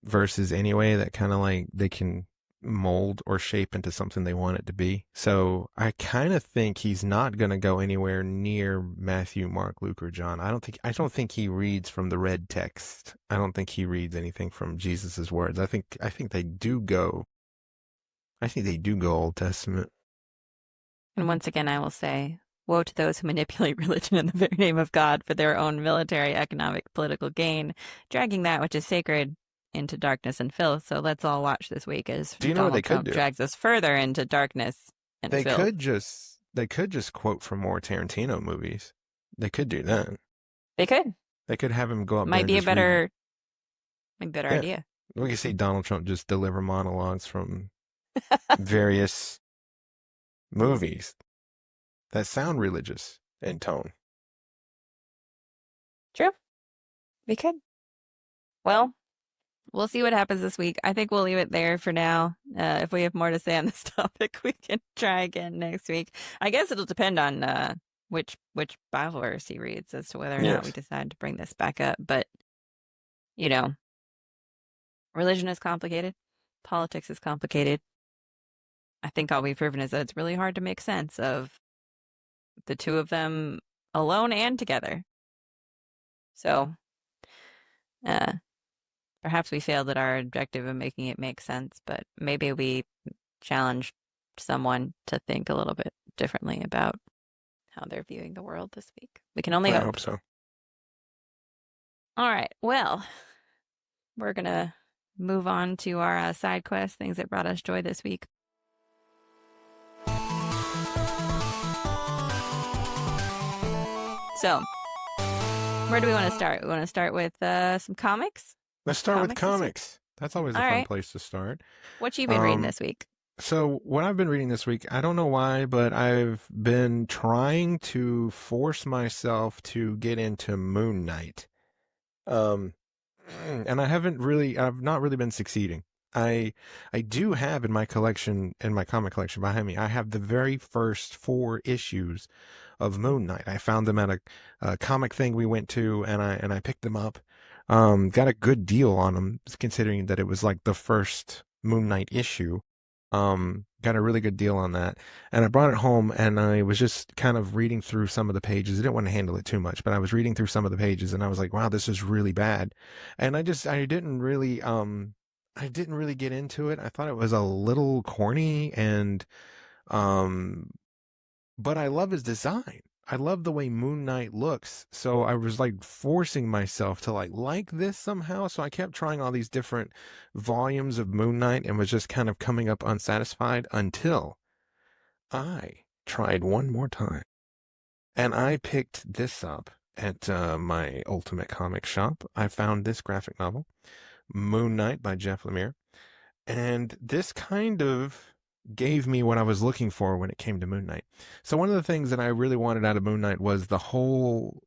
verses anyway that kind of like they can mold or shape into something they want it to be. So I kind of think he's not going to go anywhere near Matthew, Mark, Luke, or John. I don't think he reads from the red text. I don't think he reads anything from Jesus's words. I think they do go. I think they do go Old Testament. And once again, I will say, woe to those who manipulate religion in the very name of God for their own military, economic, political gain, dragging that which is sacred into darkness and filth. So let's all watch this week as Do you know what they Donald could Trump do? drags us further into darkness and filth. They could just quote from more Tarantino movies. They could do that. They could. They could have him go up there Might and be a just read. better Yeah, idea. we could see Donald Trump just deliver monologues from various movies that sound religious in tone. True. We could. Well, we'll see what happens this week. I think we'll leave it there for now. If we have more to say on this topic, we can try again next week. I guess it'll depend on which Bible verse he reads as to whether or not we Yes. decide to bring this back up. But you know, religion is complicated, politics is complicated, I think all we've proven is that it's really hard to make sense of the two of them alone and together. So, uh, perhaps we failed at our objective of making it make sense, but maybe we challenged someone to think a little bit differently about how they're viewing the world this week. We can only I hope. hope so. All right. Well, we're gonna move on to our side quest, things that brought us joy this week. So, where do we want to start? We want to start with some comics. Let's start with This week. comics. That's always a All fun right. place to start. What you been reading Um, this week? so what I've been reading this week, I don't know why, but I've been trying to force myself to get into Moon Knight. Um, and I've not really been succeeding. I I do have in my collection, in my comic collection behind me, I have the very first four issues of Moon Knight. I found them at a comic thing we went to, and I picked them up. Got a good deal on them, considering that it was like the first Moon Knight issue. Got a really good deal on that, and I brought it home, and I was just kind of reading through some of the pages. I didn't want to handle it too much, but I was reading through some of the pages, and I was like, "Wow, this is really bad," and I didn't really get into it. I thought it was a little corny and um but I love his design. I love the way Moon Knight looks. So I was like forcing myself to like this somehow. So I kept trying all these different volumes of Moon Knight and was just kind of coming up unsatisfied until I tried one more time. And I picked this up at my Ultimate Comic shop. I found this graphic novel, Moon Knight by Jeff Lemire. And this kind of gave me what I was looking for when it came to Moon Knight. So one of the things that I really wanted out of Moon Knight was the whole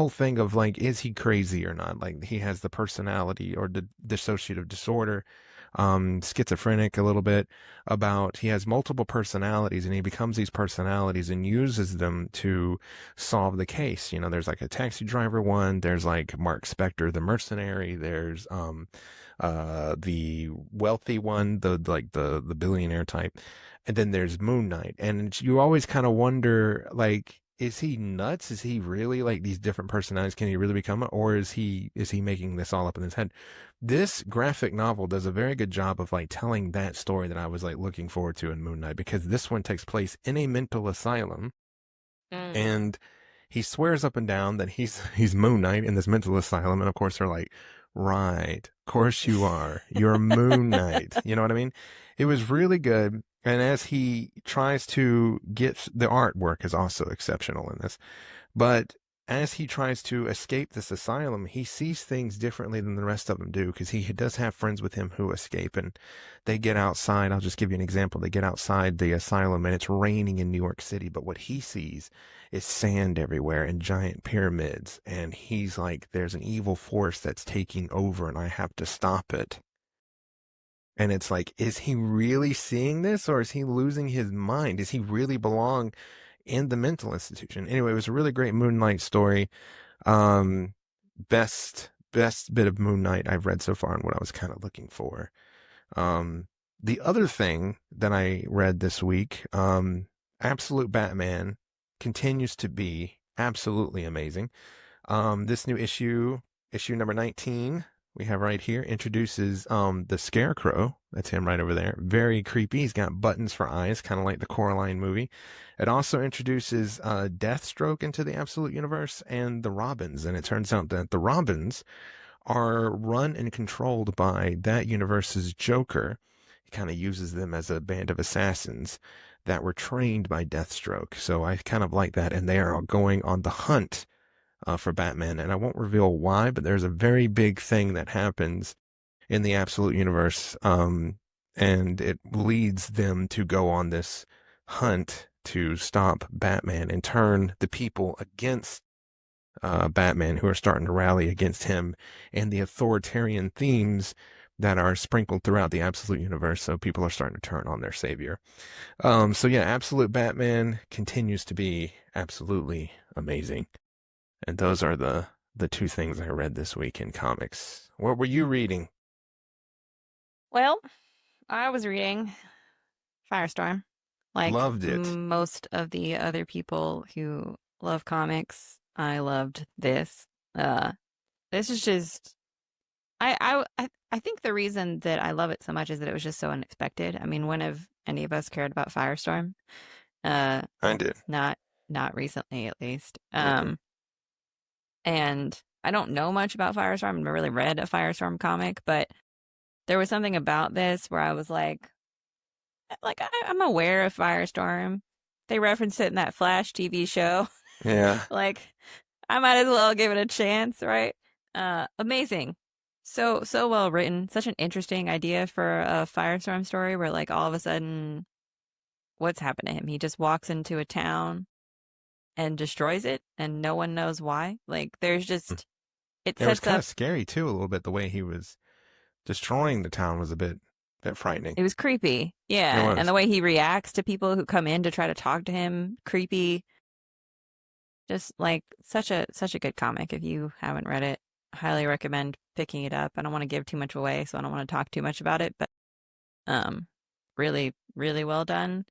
thing of like, is he crazy or not? Like he has the personality or the dissociative disorder, schizophrenic a little bit about he has multiple personalities and he becomes these personalities and uses them to solve the case. You know, there's like a taxi driver one, there's like Mark Spector, the mercenary, there's the wealthy one, the billionaire type, and then there's Moon Knight, and you always kind of wonder like, is he nuts? Is he really like these different personalities? Can he really become it, or is he making this all up in his head? This graphic novel does a very good job of like telling that story that I was like looking forward to in Moon Knight, because this one takes place in a mental asylum, Mm. and he swears up and down that he's Moon Knight in this mental asylum, and of course they're like, right, of course you are. You're Moon Knight. You know what I mean? It was really good. And as he tries to get the artwork is also exceptional in this. But as he tries to escape this asylum, he sees things differently than the rest of them do, because he does have friends with him who escape, and they get outside. I'll just give you an example. They get outside the asylum and it's raining in New York City, but what he sees is sand everywhere and giant pyramids. And he's like, there's an evil force that's taking over and I have to stop it. And it's like, is he really seeing this, or is he losing his mind? Does he really belong in the mental institution? Anyway, it was a really great Moon Knight story. Um, best bit of Moon Knight I've read so far, and what I was kind of looking for. Um, the other thing that I read this week, Absolute Batman continues to be absolutely amazing. This new issue number 19, we have right here, introduces the Scarecrow. That's him right over there. Very creepy. He's got buttons for eyes, kind of like the Coraline movie. It also introduces Deathstroke into the Absolute Universe and the Robins. And it turns out that the Robins are run and controlled by that universe's Joker. He kind of uses them as a band of assassins that were trained by Deathstroke. So I kind of like that. And they are going on the hunt for Batman. And I won't reveal why, but there's a very big thing that happens in the Absolute Universe. And it leads them to go on this hunt to stop Batman and turn the people against Batman, who are starting to rally against him, and the authoritarian themes that are sprinkled throughout the Absolute Universe. So people are starting to turn on their savior. So yeah, Absolute Batman continues to be absolutely amazing. And those are the two things I read this week in comics. What were you reading? Well, I was reading Firestorm. Like Loved it. most of the other people who love comics, I loved this. Uh, this is just I think the reason that I love it so much is that it was just so unexpected. I mean, when have any of us cared about Firestorm? Uh, I did. not not recently, at least. Mm-mm. And I don't know much about Firestorm. I've never really read a Firestorm comic, but there was something about this where I was I'm aware of Firestorm. They referenced it in that Flash TV show. Yeah. Like, I might as well give it a chance, right? Amazing. So well written. Such an interesting idea for a Firestorm story where like all of a sudden what's happened to him? He just walks into a town and destroys it and no one knows why. Like there's just it It was sets kind up of scary too, a little bit. The way he was destroying the town was a bit frightening. it was creepy. It Yeah. And was. the way he reacts to people who come in to try to talk to him, creepy. Just like such a good comic. If you haven't read it, highly recommend picking it up. I don't want to give too much away, so I don't want to talk too much about it, but um really, really well done.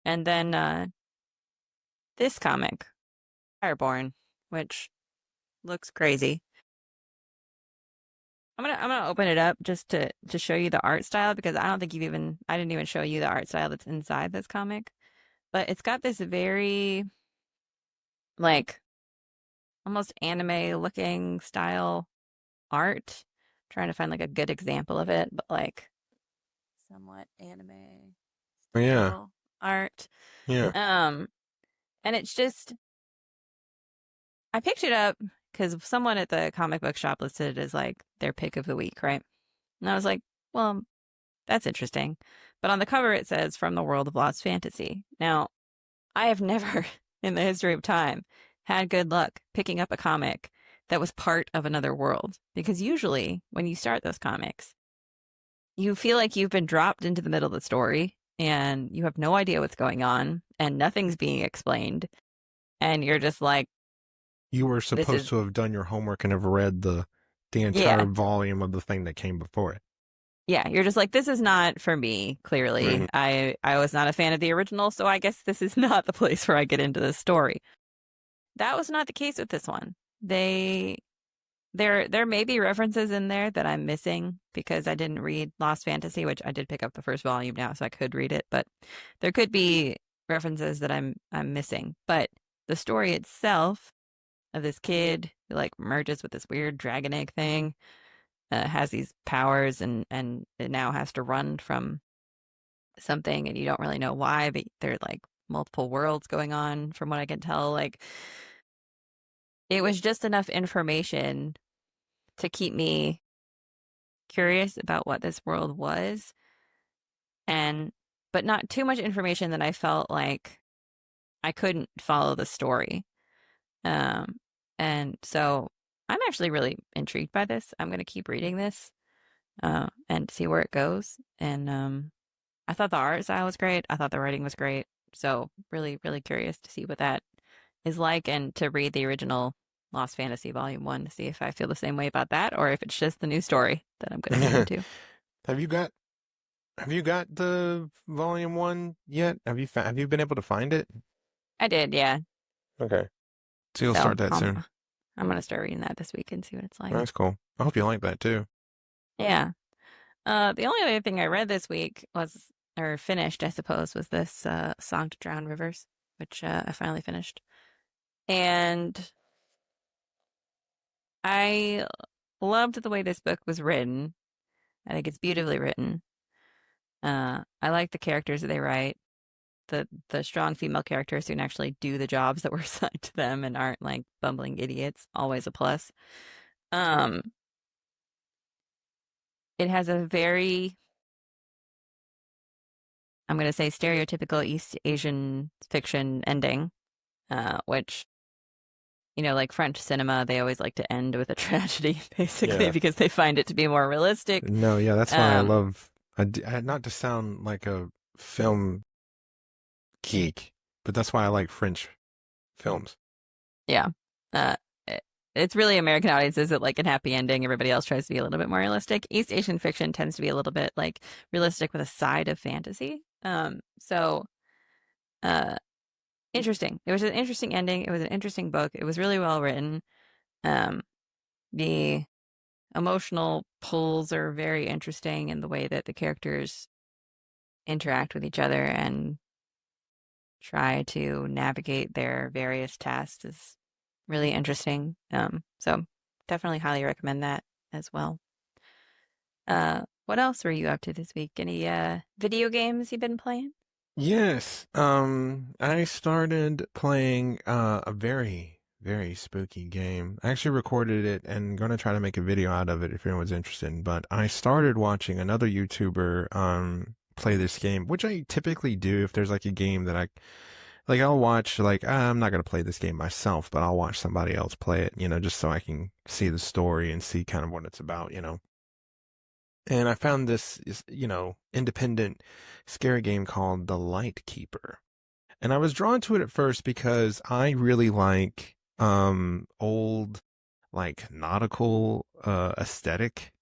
And then this comic, Fireborn, which looks crazy. I'm gonna open it up just to show you the art style because I don't think I didn't even show you the art style that's inside this comic. But it's got this very like almost anime looking style art. Trying to find like a good example of it, but like somewhat anime Yeah. style art. Yeah. Um, and it's just I picked it up because someone at the comic book shop listed it as like their pick of the week, right? And I was like, well, that's interesting. But on the cover it says from the world of lost fantasy. Now, I have never in the history of time had good luck picking up a comic that was part of another world because usually when you start those comics, you feel like you've been dropped into the middle of the story and you have no idea what's going on and nothing's being explained. And you're just like, You were this supposed is, to have done your homework and have read the entire yeah, volume of the thing that came before it. yeah. You're just like, this is not for me, clearly. Mhm. I was not a fan of the original, so I guess this is not the place where I get into this story. That was not the case with this one. There may be references in there that I'm missing because I didn't read Lost Fantasy, which I did pick up the first volume now, so I could read it, but there could be references that I'm missing. But the story itself of this kid who like merges with this weird dragon egg thing, has these powers and it now has to run from something and you don't really know why, but there are like multiple worlds going on from what I can tell. Like it was just enough information to keep me curious about what this world was and but not too much information that I felt like I couldn't follow the story. Um and so I'm actually really intrigued by this. I'm going to keep reading this and see where it goes. And I thought the art style was great. I thought the writing was great. So really, really curious to see what that is like and to read the original Lost Fantasy Volume 1 to see if I feel the same way about that or if it's just the new story that I'm going to be into. Have you got Have you got the volume one yet? Have you been able to find it? I did, yeah. Okay. So you'll So start that soon. I'm going to start reading that this week and see what it's like. That's cool. I hope you like that too. Yeah. The only other thing I read this week was, or finished, I suppose, was this Song to Drown Rivers, which I finally finished. And I loved the way this book was written. I think it's beautifully written. I like the characters that they write, the strong female characters who can actually do the jobs that were assigned to them and aren't like bumbling idiots. Always a plus. Um, it has a very, I'm going to say, stereotypical East Asian fiction ending, which like French cinema, they always like to end with a tragedy, basically, Yeah. because they find it to be more realistic. No, yeah, that's why I Um, love. Not to sound like a film geek, but that's why I like French films. yeah. Uh, it's really American audiences that like a happy ending. Everybody else tries to be a little bit more realistic. East Asian fiction tends to be a little bit like realistic with a side of fantasy. So uh interesting. It was an interesting ending. It was an interesting book. It was really well written. Um the emotional pulls are very interesting in the way that the characters interact with each other and try to navigate their various tasks is really interesting. So definitely highly recommend that as well. What else were you up to this week? Any video games you've been playing? Yes. I started playing a very, very spooky game. I actually recorded it and gonna try to make a video out of it if anyone's interested. But I started watching another YouTuber play this game, which I typically do if there's like a game that I like. I'll watch like I'm not gonna play this game myself, but I'll watch somebody else play it, just so I can see the story and see kind of what it's about. And I found this, independent scary game called The Lightkeeper. And I was drawn to it at first because I really like old like nautical aesthetic.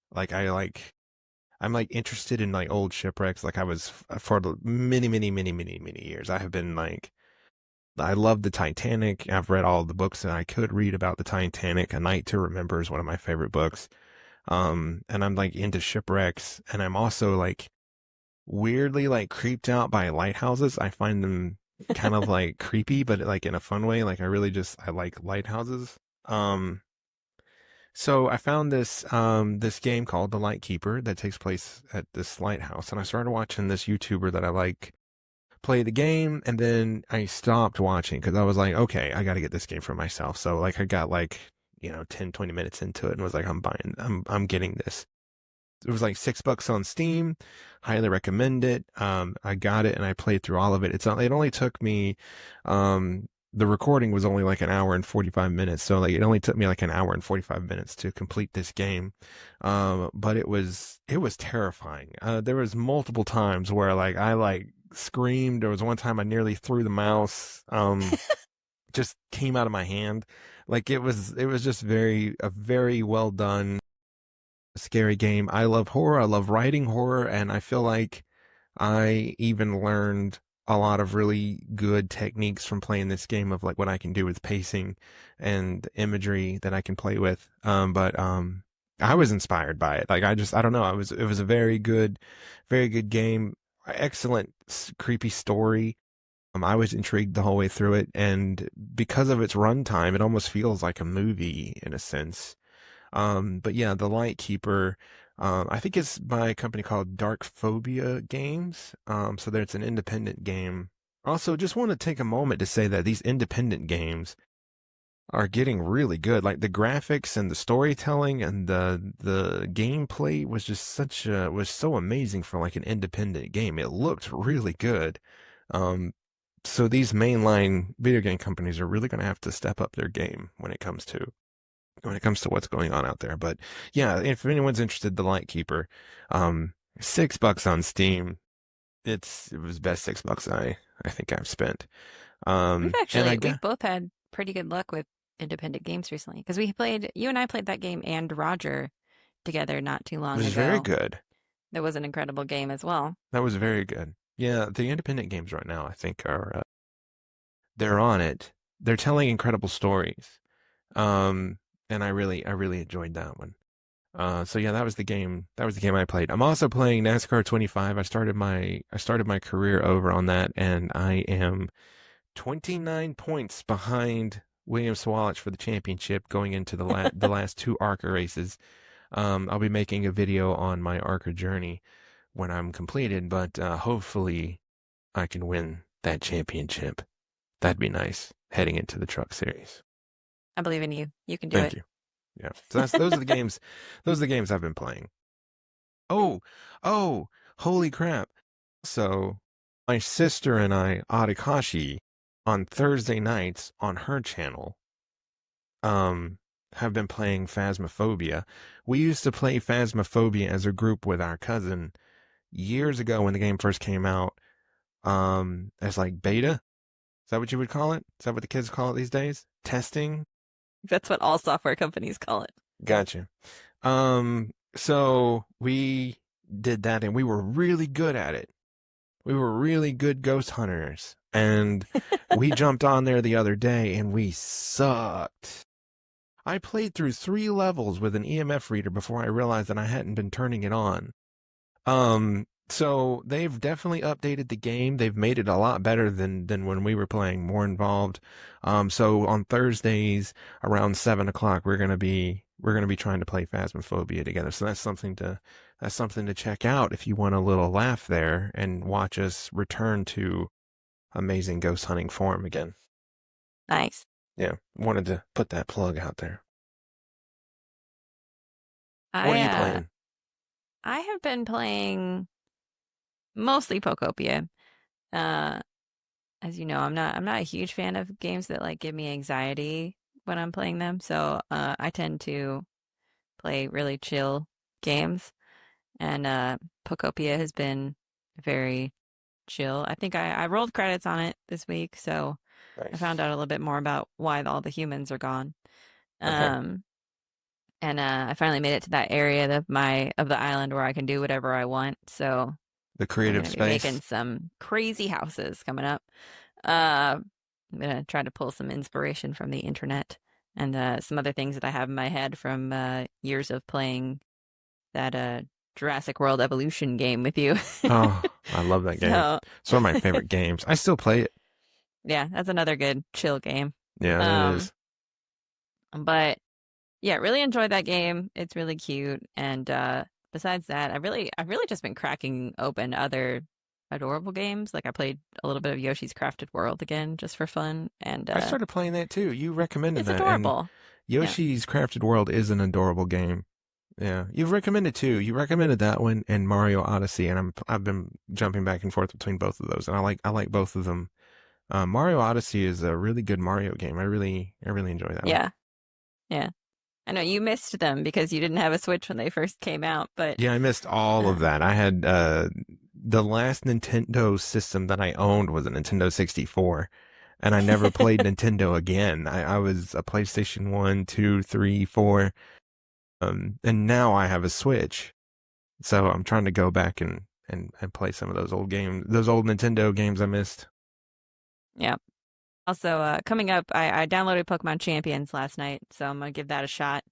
I'm like interested in like old shipwrecks. Like I was for the many, many, many, many, many years. I have been like I love the Titanic. I've read all the books that I could read about the Titanic. A Night to Remember is one of my favorite books. And I'm like into shipwrecks, and I'm also like weirdly like creeped out by lighthouses. I find them kind of like creepy, but like in a fun way. Like I like lighthouses. So I found this game called The Lightkeeper that takes place at this lighthouse, and I started watching this YouTuber that I like play the game, and then I stopped watching because I was like, okay, I got to get this game for myself. So like I got like 10, 20 minutes into it and was like, I'm getting this. It was like $6 on Steam. Highly recommend it. I got it and I played through all of it. It only took me, the recording was only like an hour and 45 minutes. So like it only took me like an hour and 45 minutes to complete this game. But it was terrifying. There was multiple times where like I like screamed. There was one time I nearly threw the mouse. Just came out of my hand. Like it was just a very well done scary game. I love horror. I love writing horror, and I feel like I even learned a lot of really good techniques from playing this game of like what I can do with pacing and imagery that I can play with. But I was inspired by it. Like I don't know. It was a very good game. Excellent creepy story. I was intrigued the whole way through it, and because of its runtime, it almost feels like a movie in a sense. But yeah, The Lightkeeper, I think it's by a company called Dark Phobia Games. So there's an independent game. Also, just want to take a moment to say that these independent games are getting really good. Like the graphics and the storytelling and the gameplay was so amazing for like an independent game. It looked really good. Um, so these mainline video game companies are really going to have to step up their game when it comes to what's going on out there. But yeah, if anyone's interested, The Lightkeeper, um, $6 on Steam. It was the best $6 I think I've spent. And I We've got both had pretty good luck with independent games recently because you and I played that game and Roger together not too it long was very ago. good. That was an incredible game as well. That was very good. Yeah, the independent games right now I think are they're on it. They're telling incredible stories. Um, and I really enjoyed that one. So yeah, that was the game. That was the game I played. I'm also playing NASCAR 25. I started my career over on that, and I am 29 points behind William Sawalich for the championship going into the last two ARCA races. I'll be making a video on my ARCA journey when I'm completed, but hopefully I can win that championship. That'd be nice heading into the Truck Series. I believe in you. You can do Thank it. you. Yeah. So those are the games. Those are the games I've been playing. Oh, oh, holy crap. So my sister and I, Adikashi, on Thursday nights on her channel, um, have been playing Phasmophobia. We used to play Phasmophobia as a group with our cousin years ago when the game first came out, as like beta. Is that what you would call it? Is that what the kids call it these days? Testing? That's what all software companies call it. Gotcha. So we did that and we were really good at it. We were really good ghost hunters. And we jumped on there the other day and we sucked. I played through 3 levels with an EMF reader before I realized that I hadn't been turning it on. So they've definitely updated the game. They've made it a lot better than when we were playing, more involved. So on Thursdays around 7 o'clock, we're gonna be trying to play Phasmophobia together. So that's something to check out if you want a little laugh there and watch us return to amazing ghost hunting form again. Nice. Yeah, wanted to put that plug out there. What are I you uh playing? I have been playing mostly Pokopia. Uh as you know, I'm not a huge fan of games that like give me anxiety when I'm playing them. So I tend to play really chill games. And Pokopia has been very chill. I think I rolled credits on it this week, so I found Nice. out a little bit more about why all the humans are gone. Okay. Um, and I finally made it to that area of the island where I can do whatever I want. So The I'm creative gonna be making space. some crazy houses coming up. Uh, I'm gonna try to pull some inspiration from the internet and some other things that I have in my head from years of playing that Jurassic World Evolution game with you. Oh, I love that game. So It's one of my favorite games. I still play it. yeah, that's another good chill game. Yeah, that Um, is. but yeah, really enjoyed that game. It's really cute. And besides that, I've really just been cracking open other adorable games. Like I played a little bit of Yoshi's Crafted World again just for fun. And I started playing that too. You recommended it's that, and adorable. Yeah. Yoshi's Crafted World is an adorable game. Yeah, you've recommended two. You recommended that one and Mario Odyssey, and I've been jumping back and forth between both of those, and I like both of them. Mario Odyssey is a really good Mario game. I really enjoy that one. Yeah. Yeah. I know you missed them because you didn't have a Switch when they first came out, but Yeah, I missed all of uh, that. I had the last Nintendo system that I owned was a Nintendo 64, and I never played Nintendo again. I was a PlayStation 1, 2, 3, 4, and now I have a Switch. So I'm trying to go back and play some of those old games, those old Nintendo games I missed. yeah. Also, coming up, I downloaded Pokemon Champions last night, so I'm gonna give that a shot.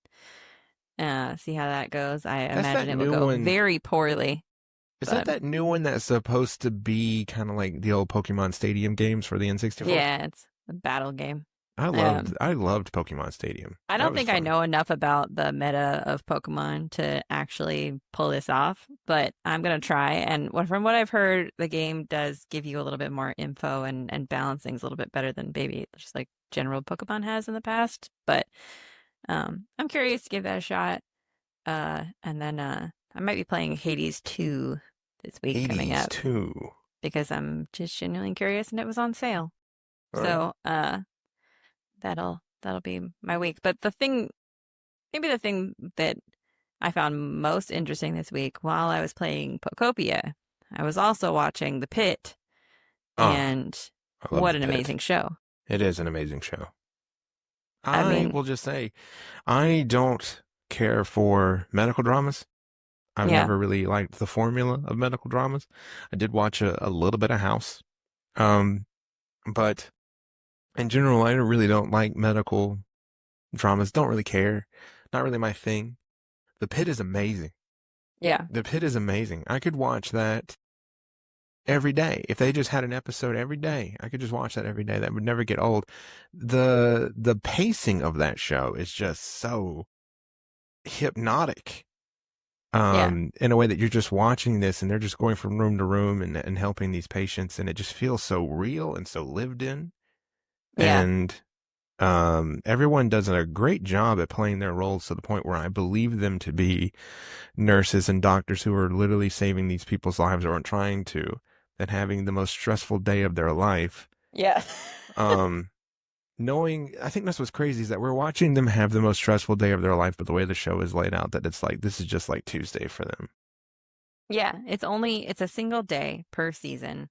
See how that goes. I That's imagine that it will new go one. very poorly, Is that but that new one that's supposed to be kind of like the old Pokemon Stadium games for the N64? yeah, it's a battle game. I loved Um, I loved Pokemon Stadium. I That don't was think I fun. know enough about the meta of Pokemon to actually pull this off, but I'm gonna try. And from what I've heard, the game does give you a little bit more info and balance things a little bit better than maybe just like general Pokemon has in the past. But I'm curious to give that a shot. And then I might be playing Hades 2 this week coming Hades up 2. because I'm just genuinely curious and it was on sale. All right. So that'll be my week. But maybe the thing that I found most interesting this week while I was playing Pokopia, I was also watching The Pit, Oh, and I love what the an pit. amazing show. It is an amazing show. I I mean, will just say, I don't care for medical dramas. I've yeah, never really liked the formula of medical dramas. I did watch a little bit of House. Um, but in general, I really don't like medical dramas. Don't really care. Not really my thing. The Pit is amazing. yeah, The Pit is amazing. I could watch that every day. If they just had an episode every day, I could just watch that every day. That would never get old. The pacing of that show is just so hypnotic. yeah, In a way that you're just watching this and they're just going from room to room and helping these patients, and it just feels so real and so lived in. yeah, And everyone does a great job at playing their roles to the point where I believe them to be nurses and doctors who are literally saving these people's lives or aren't trying to, and having the most stressful day of their life. yeah. Um, Knowing, I think that's what's crazy is that we're watching them have the most stressful day of their life, but the way the show is laid out, that it's like this is just like Tuesday for them. Yeah, it's a single day per season,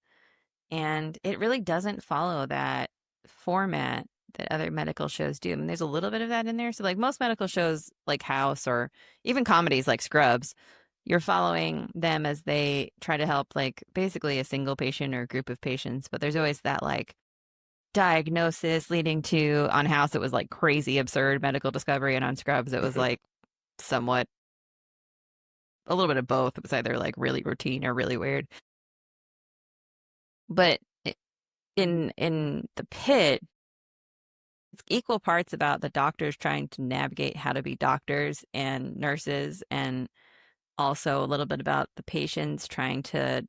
and it really doesn't follow that format that other medical shows do. I mean, there's a little bit of that in there. So like most medical shows like House or even comedies like Scrubs, you're following them as they try to help like basically a single patient or a group of patients, but there's always that like diagnosis leading to on House it was like crazy absurd medical discovery, and on Scrubs it was Mhm. like somewhat a little bit of both. It was either like really routine or really weird. But in the pit, it's equal parts about the doctors trying to navigate how to be doctors and nurses, and also a little bit about the patients trying to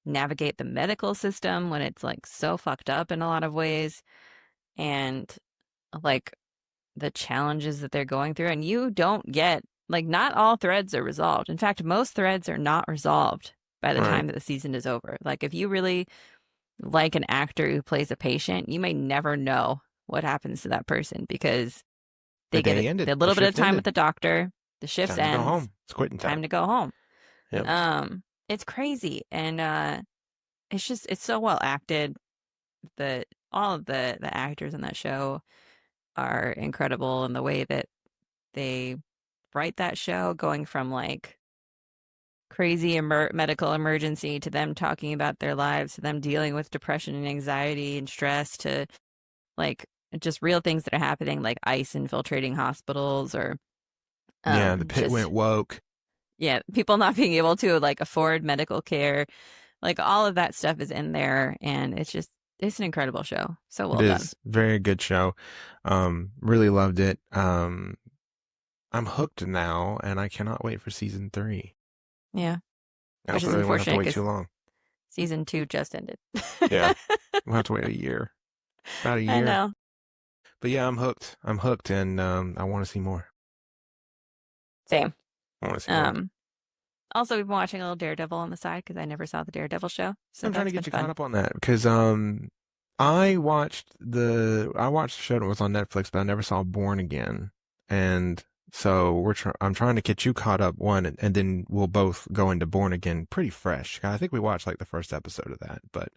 navigate the medical system when it's like so fucked up in a lot of ways, and like the challenges that they're going through. And you don't get like not all threads are resolved. In fact, most threads are not resolved by the Right. time that the season is over. Like if you really like an actor who plays a patient, you may never know what happens to that person because The they get day ended. a The little bit of shift time with ended. the doctor, the shift Time to go ends, home. It's quitting time time. to go home. Yep. It's crazy, and it's so well acted. The all of the actors in that show are incredible, and the way that they write that show, going from like crazy medical emergency to them talking about their lives, to them dealing with depression and anxiety and stress, to like just real things that are happening, like ICE infiltrating hospitals, or Yeah, the pit just went woke. yeah, people not being able to like afford medical care. Like all of that stuff is in there, and it's an incredible show. So It well done. is very good show. Really loved it. I'm hooked now, and I cannot wait for season 3. Yeah, which is Hopefully, we won't have to unfortunate wait because too long. season 2 just ended. Yeah, we'll have to wait a year, about a I year. know. But yeah, I'm hooked. I'm hooked, and I want to see more. Same. I want to see more. Um, Also, we've been watching a little Daredevil on the side because I never saw the Daredevil show, so I'm trying to that's get been you caught fun. up on that because I watched the show that was on Netflix, but I never saw Born Again, and so I'm trying to get you caught up one, and then we'll both go into Born Again pretty fresh. I think we watched like the first episode of that, but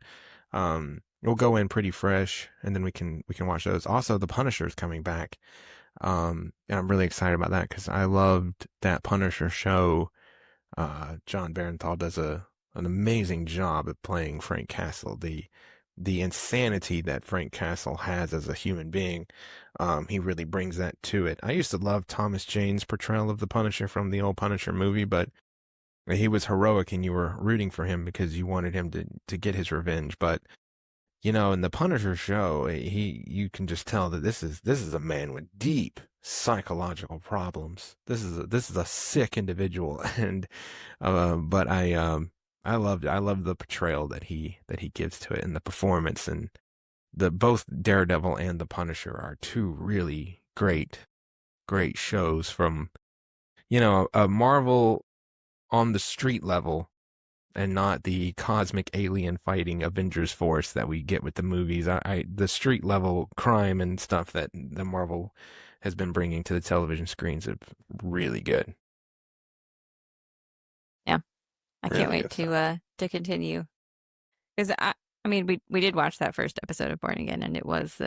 we'll go in pretty fresh, and then we can watch those. Also, The Punisher's coming back, and I'm really excited about that because I loved that Punisher show. John Barenthal does an amazing job at playing Frank Castle. The insanity that Frank Castle has as a human being, he really brings that to it. I used to love Thomas Jane's portrayal of the Punisher from the old Punisher movie, but he was heroic and you were rooting for him because you wanted him to get his revenge. But in the Punisher show, you can just tell that this is a man with deep psychological problems. This is a sick individual, and but I love the portrayal that he gives to it, and the performance, and the both Daredevil and the Punisher are two really great shows from a Marvel on the street level, and not the cosmic alien fighting Avengers force that we get with the movies. The street level crime and stuff that the Marvel has been bringing to the television screens are really good, Yeah, I can't really wait good stuff. to continue because I mean we did watch that first episode of Born Again and it was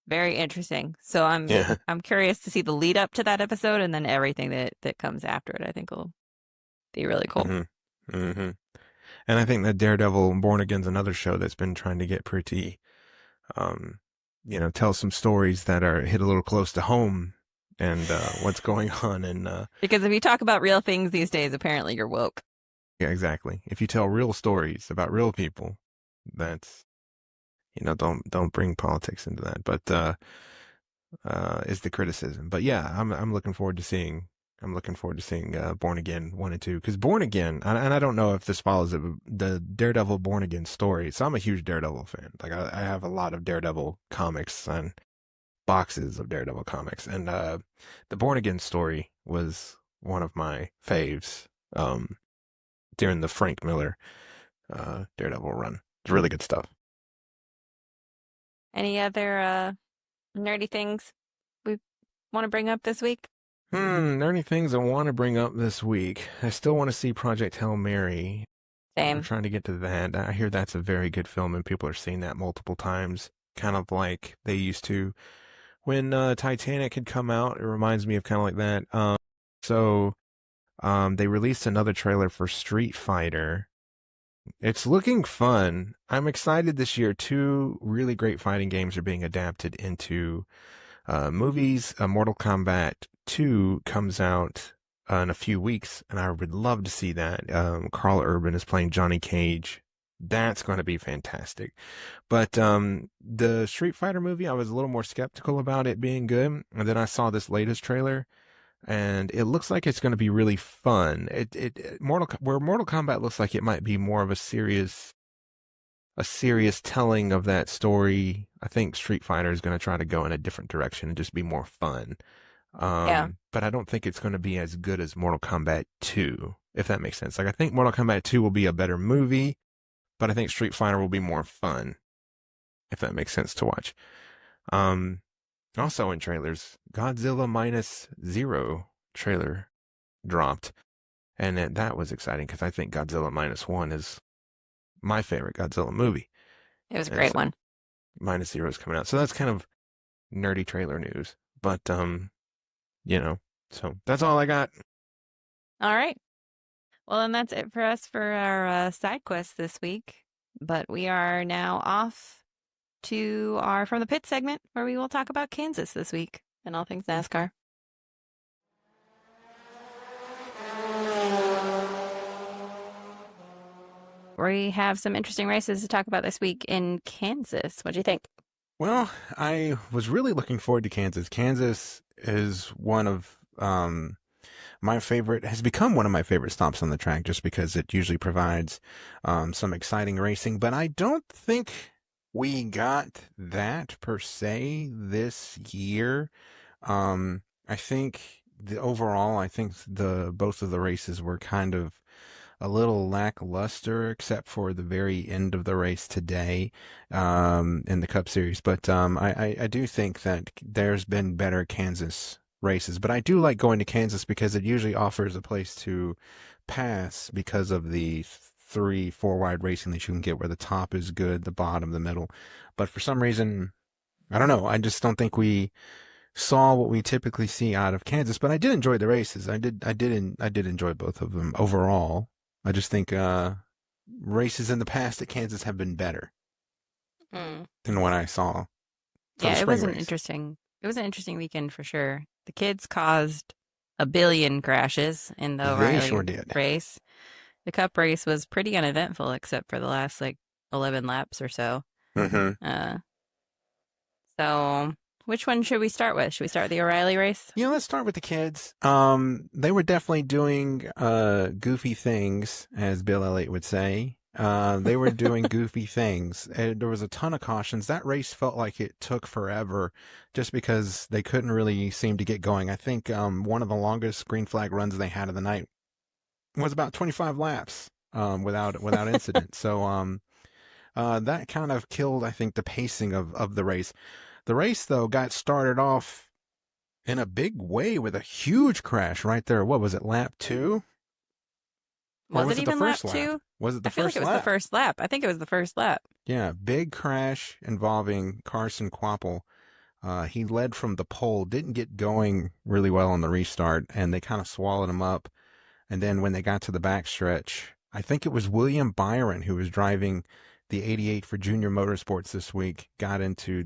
very interesting. So Yeah. I'm curious to see the lead up to that episode and then everything that comes after it. I think will be really cool. hmm hmm And I think that Daredevil Born Again's another show that's been trying to get pretty, um, tell some stories that are hit a little close to home, and what's going on. And Because if you talk about real things these days, apparently you're woke. yeah, exactly. If you tell real stories about real people, that's don't bring politics into that. But is the criticism. But yeah, I'm looking forward to seeing. I'm looking forward to seeing Born Again 1 and 2, because Born Again, and I don't know if this follows the Daredevil Born Again story. So I'm a huge Daredevil fan. Like I have a lot of Daredevil comics and boxes of Daredevil comics, and the Born Again story was one of my faves during the Frank Miller Daredevil run. It's really good stuff. Any other nerdy things we want to bring up this week? There are any things I want to bring up this week. I still want to see Project Hail Mary. I'm Same. trying to get to that. I hear that's a very good film, and people are seeing that multiple times, kind of like they used to when Titanic had come out. It reminds me of kind of like that. So They released another trailer for Street Fighter. It's looking fun. I'm excited this year. Two really great fighting games are being adapted into movies. Mortal Kombat 2 comes out in a few weeks, and I would love to see that. Carl Urban is playing Johnny Cage. That's going to be fantastic. But the Street Fighter movie, I was a little more skeptical about it being good. And then I saw this latest trailer, and it looks like it's going to be really fun. Where Mortal Kombat looks like it might be more of a serious telling of that story. I think Street Fighter is going to try to go in a different direction and just be more fun. Yeah. But I don't think it's going to be as good as Mortal Kombat 2, if that makes sense. Like, I think Mortal Kombat 2 will be a better movie, but I think Street Fighter will be more fun, if that makes sense to watch. Um, Also in trailers, Godzilla Minus Zero trailer dropped, and that was exciting because I think Godzilla Minus One is my favorite Godzilla movie, It was a and great so one. Minus Zero is coming out. So that's kind of nerdy trailer news, but you know, so that's all I got. All right. Well, and that's it for us for our side quest this week. But we are now off to our From the Pit segment where we will talk about Kansas this week and all things NASCAR. We have some interesting races to talk about this week in Kansas. What do you think? Well, I was really looking forward to Kansas. Kansas is one of my favorite, has become one of my favorite stops on the track just because it usually provides some exciting racing. But I don't think we got that per se this year. I think I think the both of the races were kind of a little lackluster, except for the very end of the race today in the Cup Series. But I do think that there's been better Kansas races. But I do like going to Kansas because it usually offers a place to pass because of the 3, 4 wide racing that you can get where the top is good, the bottom, the middle. But for some reason, I don't know. I just don't think we saw what we typically see out of Kansas. But I did enjoy the races. I did enjoy both of them overall. I just think races in the past at Kansas have been better Mm. than what I saw for the Yeah, spring race. it was an interesting weekend for sure. The kids caused a billion crashes in the They O'Reilly sure did. race. The Cup race was pretty uneventful except for the last like 11 laps or so. Hmm. Uh, so which one should we start with? Should we start with the O'Reilly race? Yeah, let's start with the kids. They were definitely doing goofy things, as Bill Elliott would say. They were doing goofy things. And there was a ton of cautions. That race felt like it took forever just because they couldn't really seem to get going. I think one of the longest green flag runs they had of the night was about 25 laps without incident. So that kind of killed, I think, the pacing of the race. The race, though, got started off in a big way with a huge crash right there. What was it, lap 2? Or Was it was it the even lap first lap? two? Was it the I feel like first it was the lap? first lap. I think it was the first lap. Yeah, big crash involving Carson Quapple. He led from the pole, didn't get going really well on the restart, and they kind of swallowed him up. And then when they got to the backstretch, I think it was William Byron who was driving the 88 for Junior Motorsports this week, got into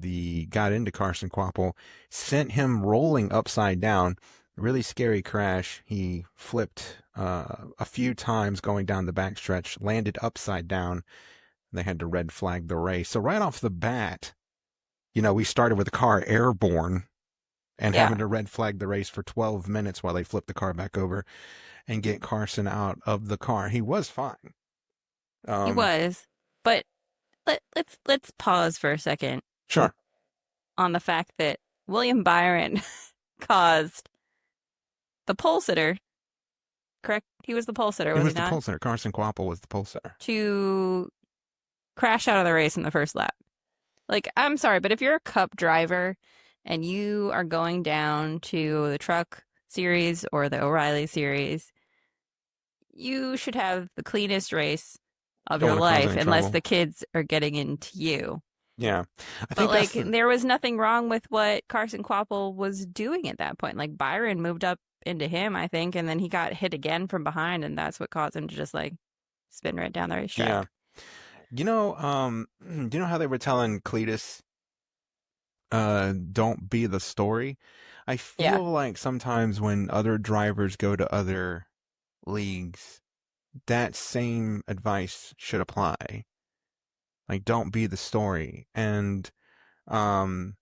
Carson Quapple, sent him rolling upside down. Really scary crash. He flipped a few times going down the backstretch, landed upside down. They had to red flag the race. So right off the bat, we started with the car airborne and Yeah, having to red flag the race for 12 minutes while they flipped the car back over and get Carson out of the car. He was fine. he Um, was. But let's pause for a second sure. on the fact that William Byron caused the pole sitter, correct? He was the pole sitter, He was he was the not? pole sitter. Carson Quapple was the pole sitter. To crash out of the race in the first lap. Like, I'm sorry, but if you're a Cup driver and you are going down to the Truck Series or the O'Reilly Series, you should have the cleanest race of Don't your want to cause life any unless trouble. the kids are getting into you. Yeah. I But think that's like the there was nothing wrong with what Carson Quapple was doing at that point. Like Byron moved up into him, I think, and then he got hit again from behind, and that's what caused him to just like spin right down the Yeah. racetrack. Do you know how they were telling Cletus, don't be the story? I Yeah. feel like sometimes when other drivers go to other leagues, that same advice should apply. Like, don't be the story. And, um,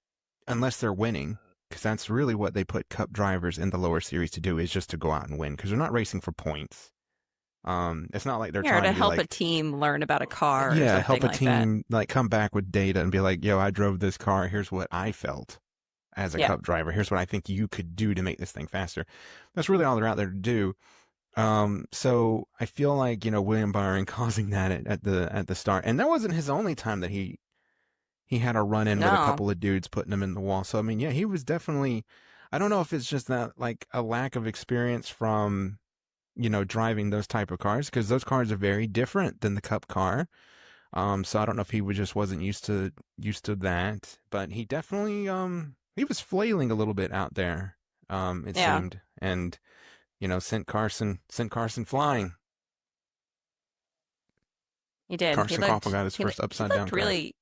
unless they're winning, because that's really what they put cup drivers in the lower series to do, is just to go out and win, because they're not racing for points. It's not like they're Yeah, or trying to to be help a like, team learn about a car or yeah, something help a like that. team like come back with data and be like, yo, I drove this car. Here's what I felt as a Yeah. cup driver. Here's what I think you could do to make this thing faster. That's really all they're out there to do. So I feel like, William Byron causing that at the start. And that wasn't his only time that he had a run in with a No. couple of dudes putting him in the wall. So I mean, yeah, he was definitely, I don't know if it's just that like a lack of experience from, driving those type of cars, because those cars are very different than the cup car. So I don't know if he just wasn't used to that, but he definitely he was flailing a little bit out there. It Yeah, seemed, and sent Carson flying. he did. Carson Koppel got his He first upside down looked crash. really.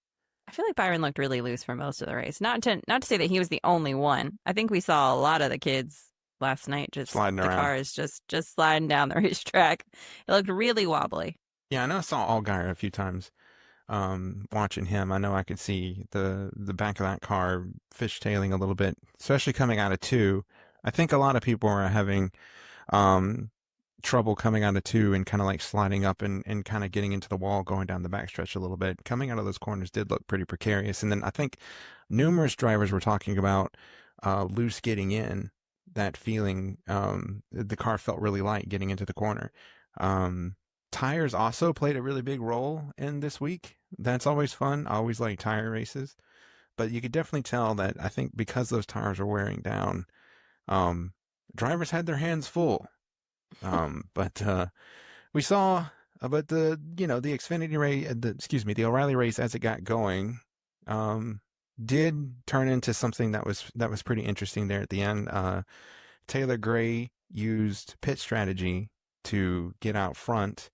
I feel like Byron looked really loose for most of the race. Not to say that he was the only one. I think we saw a lot of the kids last night. Just Sliding the around. cars just sliding down the racetrack. It looked really wobbly. Yeah, I know I saw Allgaier a few times. Watching him, I know I could see the back of that car fishtailing a little bit, especially coming out of two. I think a lot of people are having um trouble coming out of two and kind of like sliding up and kind of getting into the wall going down the backstretch a little bit. Coming out of those corners did look pretty precarious. And then I think numerous drivers were talking about loose getting in, that feeling. The car felt really light getting into the corner. Um, Tires also played a really big role in this week. That's always fun. I always like tire races. But you could definitely tell that I think because those tires are wearing down, um, drivers had their hands full. But we saw, but the Xfinity race, the O'Reilly race as it got going, um, did turn into something that was pretty interesting there at the end. Taylor Gray used pit strategy to get out front,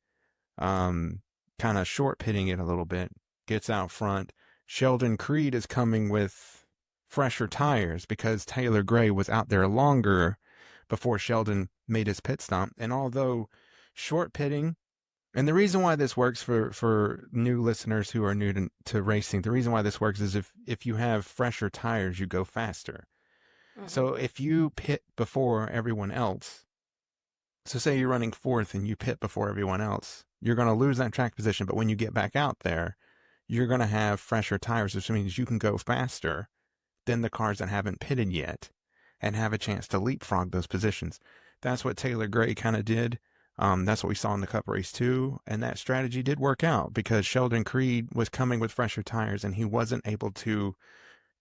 um, kind of short pitting it a little bit, gets out front. Sheldon Creed is coming with fresher tires because Taylor Gray was out there longer before Sheldon made his pit stop. And although short pitting, and the reason why this works for new listeners who are new to racing, the reason why this works is if you have fresher tires, you go faster. Hmm. So if you pit before everyone else, so say you're running fourth and you pit before everyone else, you're going to lose that track position. But when you get back out there, you're going to have fresher tires, which means you can go faster than the cars that haven't pitted yet and have a chance to leapfrog those positions. That's what Taylor Gray kind of did. That's what we saw in the Cup race too. And that strategy did work out because Sheldon Creed was coming with fresher tires and he wasn't able to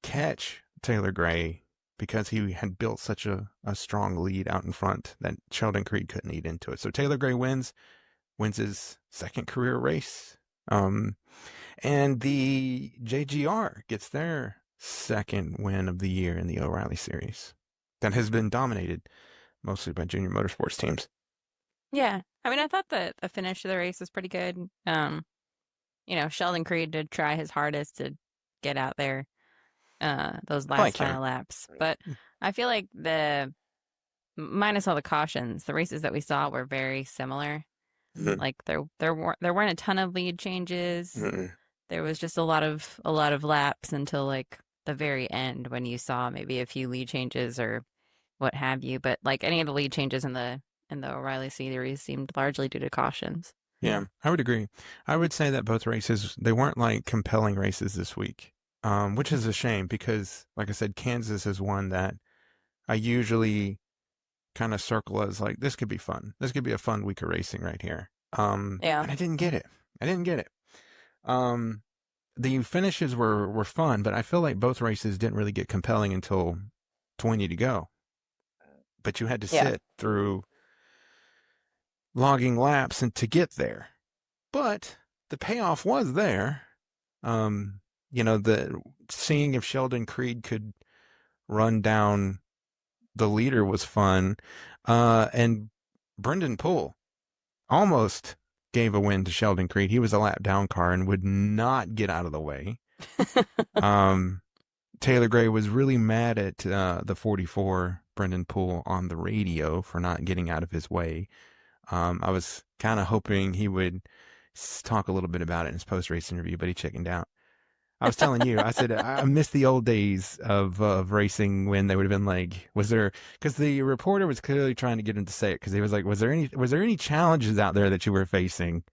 catch Taylor Gray because he had built such a strong lead out in front that Sheldon Creed couldn't eat into it. So Taylor Gray wins his second career race. And the JGR gets their second win of the year in the O'Reilly series that has been dominated mostly by junior motorsports teams. Yeah, I mean, I thought the finish of the race was pretty good. Sheldon Creed did try his hardest to get out there those I like last him. final laps, but I feel like the minus all the cautions, the races that we saw were very similar. Mhm. Like there weren't a ton of lead changes. Mhm. There was just a lot of laps until like the very end when you saw maybe a few lead changes or what have you. But like any of the lead changes in the O'Reilly series seemed largely due to cautions. Yeah, I would agree. I would say that both races, they weren't like compelling races this week, which is a shame because, like I said, Kansas is one that I usually kind of circle as like, this could be fun. This could be a fun week of racing right here. Yeah, And I didn't get it. I didn't get it. Um, the finishes were fun, but I feel like both races didn't really get compelling until 20 to go. But you had to yeah, sit through logging laps and to get there. But the payoff was there. Um, the seeing if Sheldon Creed could run down the leader was fun. And Brendan Poole almost gave a win to Sheldon Creed. He was a lap down car and would not get out of the way. Um, Taylor Gray was really mad at the 44 Brendan Poole on the radio for not getting out of his way. I was kind of hoping he would talk a little bit about it in his post race interview, but he chickened out. I was telling you, I said I miss the old days of racing when they would have been like, was there? Because the reporter was clearly trying to get him to say it because he was like, was there any challenges out there that you were facing?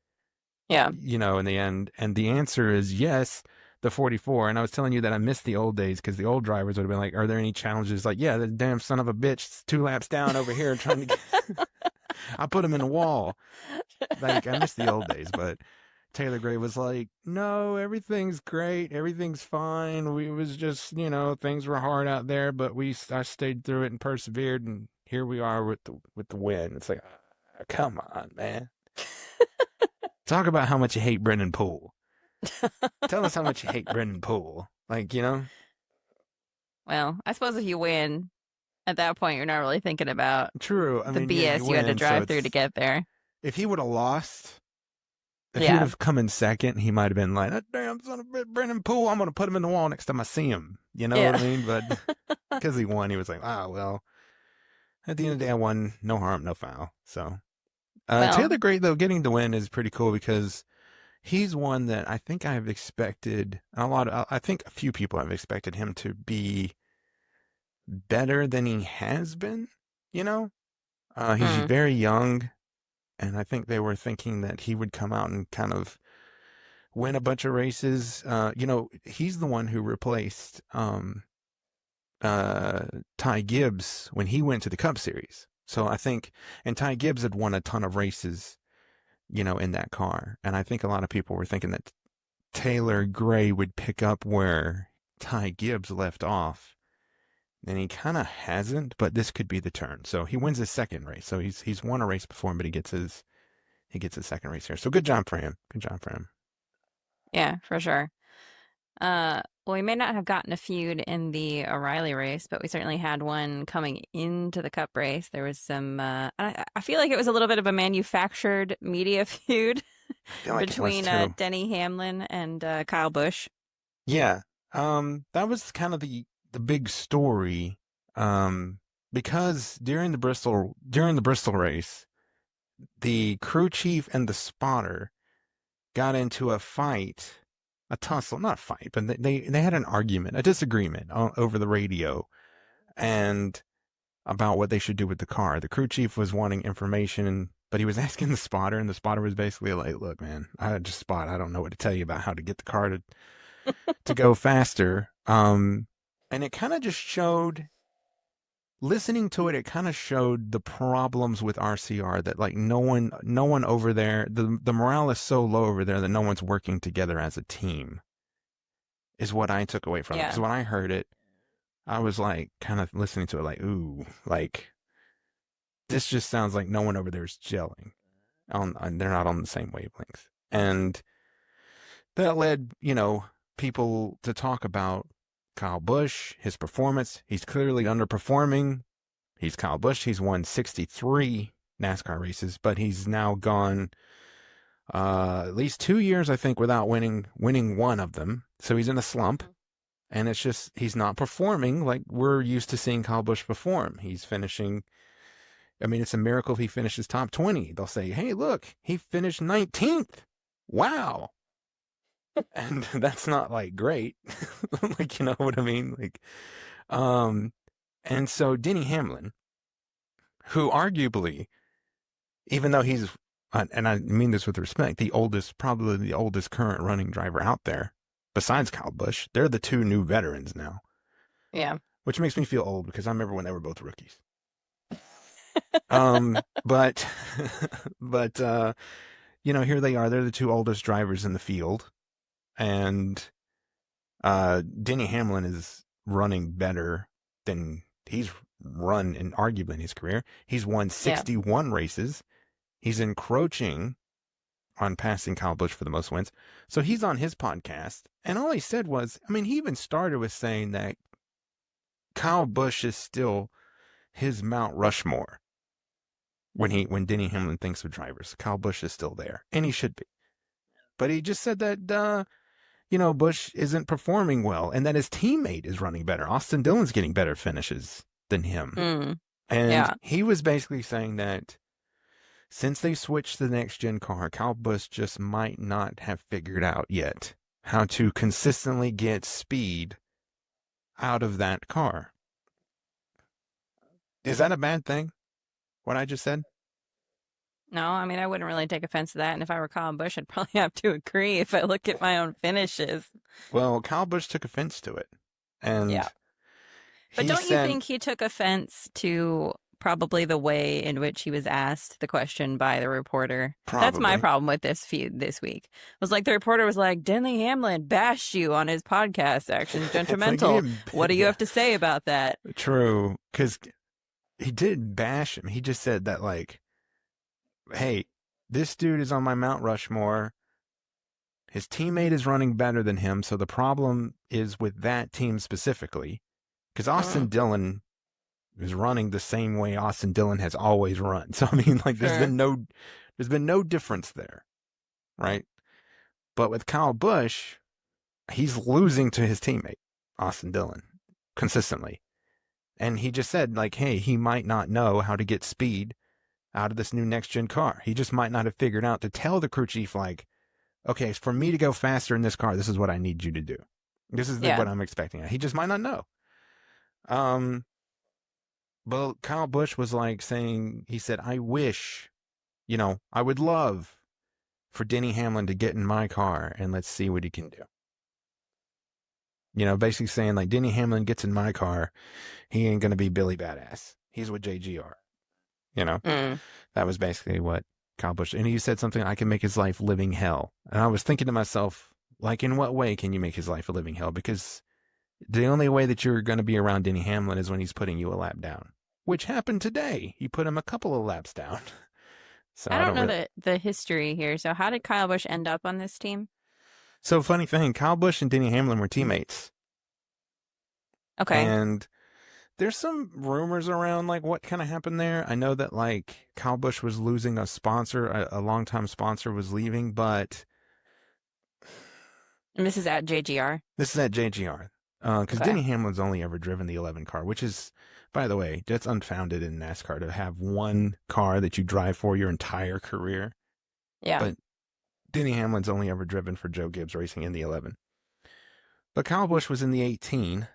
Yeah. In the end, and the answer is yes. The 44, and I was telling you that I missed the old days because the old drivers would have been like, "Are there any challenges?" Like, yeah, the damn son of a bitch, 2 laps down over here trying to get. I put him in the wall. Like, I miss the old days, but Taylor Gray was like, no, everything's great. Everything's fine. It was just, things were hard out there, but I stayed through it and persevered. And here we are with the win. It's like, come on, man. Talk about how much you hate Brendan Poole. Tell us how much you hate Brendan Poole. Like, Well, I suppose if you win, at that point, you're not really thinking about true. I the mean, yeah, you BS you had to win. So drive through to get there. if he would have lost, if he would Yeah. have come in second, he might have been like, that damn son of a bitch, Brendan Poole, I'm going to put him in the wall next time I see him. You know what I Yeah. mean? But because he won, he was like, well, at the end of the day, I won. No harm, no foul. So, Well, Taylor Gray, though, getting the win is pretty cool because he's one that I think I've expected I think a few people have expected him to be better than he has been, you know? He's mm, very young, and I think they were thinking that he would come out and kind of win a bunch of races. He's the one who replaced uh, Ty Gibbs when he went to the Cup Series. So I think, and Ty Gibbs had won a ton of races, in that car. And I think a lot of people were thinking that Taylor Gray would pick up where Ty Gibbs left off. And he kind of hasn't, but this could be the turn. So he wins his second race. So he's won a race before, but he gets his second race here. So good job for him. Good job for him. yeah, for sure. Well, we may not have gotten a feud in the O'Reilly race, but we certainly had one coming into the Cup race. There was some, I feel like it was a little bit of a manufactured media feud I feel like it was between too. Denny Hamlin and Kyle Busch. Yeah. That was kind of the big story. Because during the Bristol race, the crew chief and the spotter got into a fight, a tussle, not a fight, but they had an argument, a disagreement over the radio, and about what they should do with the car. The crew chief was wanting information, but he was asking the spotter, and the spotter was basically like, "Look, man, I just spot. I don't know what to tell you about how to get the car to go faster." And it kind of just showed. Listening to it, it kind of showed the problems with RCR that like no one over there, the morale is so low over there that no one's working together as a team. Is what I took away from it. Yeah. Because when I heard it, I was like kind of listening to it like, ooh, like this just sounds like no one over there is gelling. They're not on the same wavelengths. And that led, people to talk about Kyle Busch, his performance. He's clearly underperforming. He's Kyle Busch. He's won 63 NASCAR races, but he's now gone at least 2 years, I think, without winning one of them. So he's in a slump, and it's just he's not performing like we're used to seeing Kyle Busch perform. He's finishing. I mean, it's a miracle if he finishes top 20. They'll say, "Hey, look, he finished 19th. Wow." And that's not like great. Like, you know what I mean? Like, um, and so Denny Hamlin, who arguably, even though he's, and I mean this with respect, probably the oldest current running driver out there, besides Kyle Busch, they're the two new veterans now, Yeah. which makes me feel old because I remember when they were both rookies. But, but, here they are. They're the two oldest drivers in the field, and Denny Hamlin is running better than he's run in arguably in his career. He's won Yeah. 61 races. He's encroaching on passing Kyle Busch for the most wins. So he's on his podcast, and all he said was, I mean, he even started with saying that Kyle Busch is still his Mount Rushmore when Denny Hamlin thinks of drivers. Kyle Busch is still there, and he should be. But he just said that Busch isn't performing well, and that his teammate is running better. Austin Dillon's getting better finishes than him, Mm, and yeah. he was basically saying that since they switched to the next gen car, Kyle Busch just might not have figured out yet how to consistently get speed out of that car. Is that a bad thing? What I just said? No, I mean, I wouldn't really take offense to that. And if I were Colin Bush, I'd probably have to agree if I look at my own finishes. Well, Kyle Busch took offense to it, and Yeah. But he don't you said think he took offense to probably the way in which he was asked the question by the reporter? That's my probably. problem with this feud this week. It was like the reporter was like, Denny Hamlin bashed you on his podcast, Actions It's like he Gentlemental. didn't, What do you yeah, have to say about that? true, because he did bash him. He just said that like, hey, this dude is on my Mount Rushmore. His teammate is running better than him, so the problem is with that team specifically. Because Austin Mm, Dillon is running the same way Austin Dillon has always run. So I mean, like, sure. there's been no difference there, right? But with Kyle Busch, he's losing to his teammate Austin Dillon consistently, and he just said like, hey, he might not know how to get speed out of this new next gen car. He just might not have figured out to tell the crew chief like, okay, for me to go faster in this car, this is what I need you to do. This is Yeah. what I'm expecting. He just might not know. Um, but Kyle Busch was like saying, he said, I wish, I would love for Denny Hamlin to get in my car and let's see what he can do. Basically saying like Denny Hamlin gets in my car, he ain't gonna be Billy Badass. He's with JGR. You know, Mm. that was basically what Kyle Busch. And he said something, I can make his life living hell. And I was thinking to myself, like, in what way can you make his life a living hell? Because the only way that you're going to be around Denny Hamlin is when he's putting you a lap down, which happened today. He put him a couple of laps down. So I I don't don't know really. the history here. So how did Kyle Busch end up on this team? So funny thing, Kyle Busch and Denny Hamlin were teammates, Okay. and there's some rumors around like what kind of happened there. I know that like Kyle Busch was losing a sponsor, a longtime sponsor was leaving, but And this is at JGR. this is at JGR. Because Okay. Denny Hamlin's only ever driven the 11 car, which is, by the way, that's unfounded in NASCAR to have one car that you drive for your entire career. Yeah. But Denny Hamlin's only ever driven for Joe Gibbs Racing in the 11. But Kyle Busch was in the 18.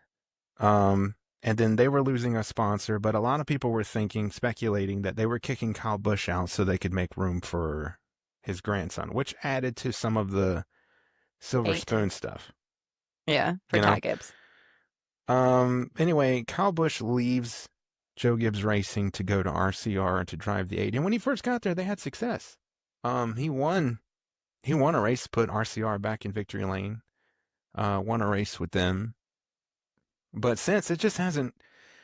And then they were losing a sponsor, but a lot of people were speculating that they were kicking Kyle Busch out so they could make room for his grandson, which added to some of the silver Eight. spoon stuff, Yeah. For you know? Ty Gibbs. Anyway, Kyle Busch leaves Joe Gibbs Racing to go to RCR to drive the 8. And when he first got there, they had success. He won a race, put RCR back in victory lane. Won a race with them. But since it just hasn't,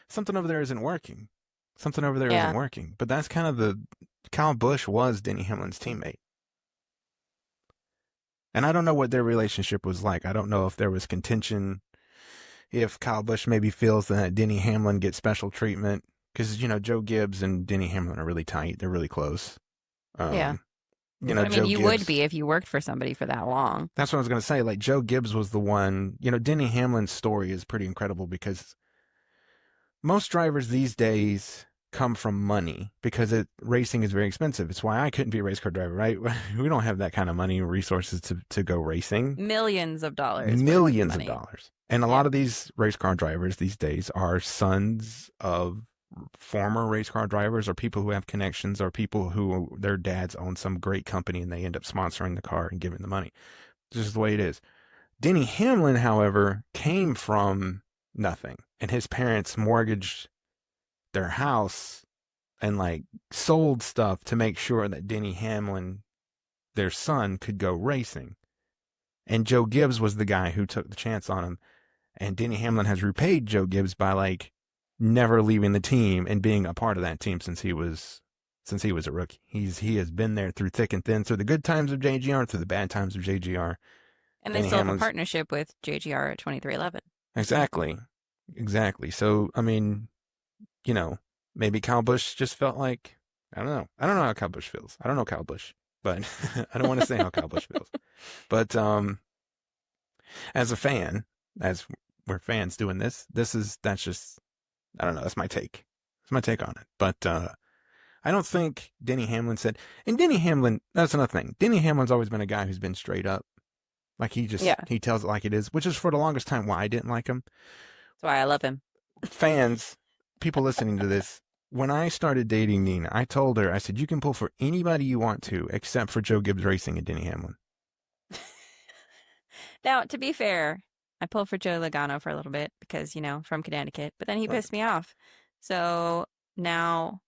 something over there isn't working. Something over there isn't Yeah. working. But that's kind of Kyle Busch was Denny Hamlin's teammate. And I don't know what their relationship was like. I don't know if there was contention, if Kyle Busch maybe feels that Denny Hamlin gets special treatment. Because, Joe Gibbs and Denny Hamlin are really tight. They're really close. Yeah. Um, I mean, Joe you would Gibbs. be if you worked for somebody for that long. That's what I was going to say. Like, Joe Gibbs was the one, Denny Hamlin's story is pretty incredible because most drivers these days come from money because racing is very expensive. It's why I couldn't be a race car driver, right? We don't have that kind of money or resources to go racing. Millions of dollars worth of Millions of money. dollars. And a Yeah. lot of these race car drivers these days are sons of former race car drivers or people who have connections or people who their dads own some great company and they end up sponsoring the car and giving the money. This is the way it is. Denny Hamlin, however, came from nothing, and his parents mortgaged their house and like sold stuff to make sure that Denny Hamlin, their son, could go racing. And Joe Gibbs was the guy who took the chance on him. And Denny Hamlin has repaid Joe Gibbs by like never leaving the team and being a part of that team since he was a rookie. He has been there through thick and thin, through the good times of JGR, through the bad times of JGR. And they Denny still have a Hamlin's partnership with JGR at 2311. exactly. So I mean, you know, maybe Kyle Busch just felt like, I don't know. I don't know how Kyle Busch feels. I don't know Kyle Busch, but I don't want to say how Kyle Busch feels. But as a fan, as we're fans doing this, that's just, I don't know. That's my take. That's my take on it. But I don't think Denny Hamlin said, and Denny Hamlin, that's another thing. Denny Hamlin's always been a guy who's been straight up. Like Yeah, he tells it like it is, which is for the longest time why I didn't like him. that's why I love him. Fans, people listening to this, when I started dating Nina, I told her, I said, you can pull for anybody you want to, except for Joe Gibbs Racing and Denny Hamlin. Now, to be fair, I pulled for Joe Logano for a little bit because, from Connecticut, but then he pissed me off. So now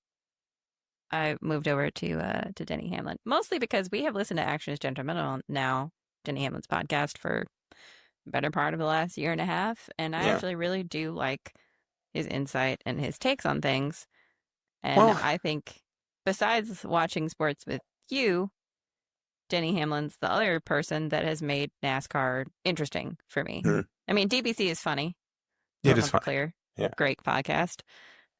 I moved over to Denny Hamlin, mostly because we have listened to Action is Gentlemen now, Denny Hamlin's podcast, for the better part of the last year and a half. And I Yeah. actually really do like his insight and his takes on things. And Well, I think besides watching sports with you, Denny Hamlin's the other person that has made NASCAR interesting for me. mm, I mean, DBC is funny. it Don't is have to fine. clear. Yeah. Great podcast.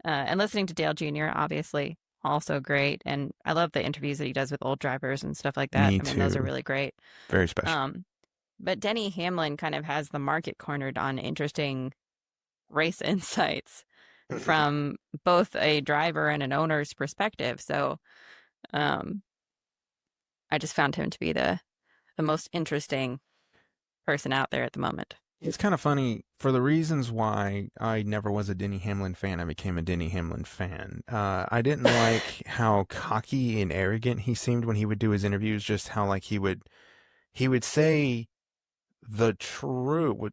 And listening to Dale Jr., obviously, also great. And I love the interviews that he does with old drivers and stuff like that. Me I mean, those are too. really great. Very special. But Denny Hamlin kind of has the market cornered on interesting race insights from both a driver and an owner's perspective. So I just found him to be the most interesting person out there at the moment. It's kind of funny for the reasons why I never was a Denny Hamlin fan. I became a Denny Hamlin fan. I didn't like how cocky and arrogant he seemed when he would do his interviews. Just how like he would say the true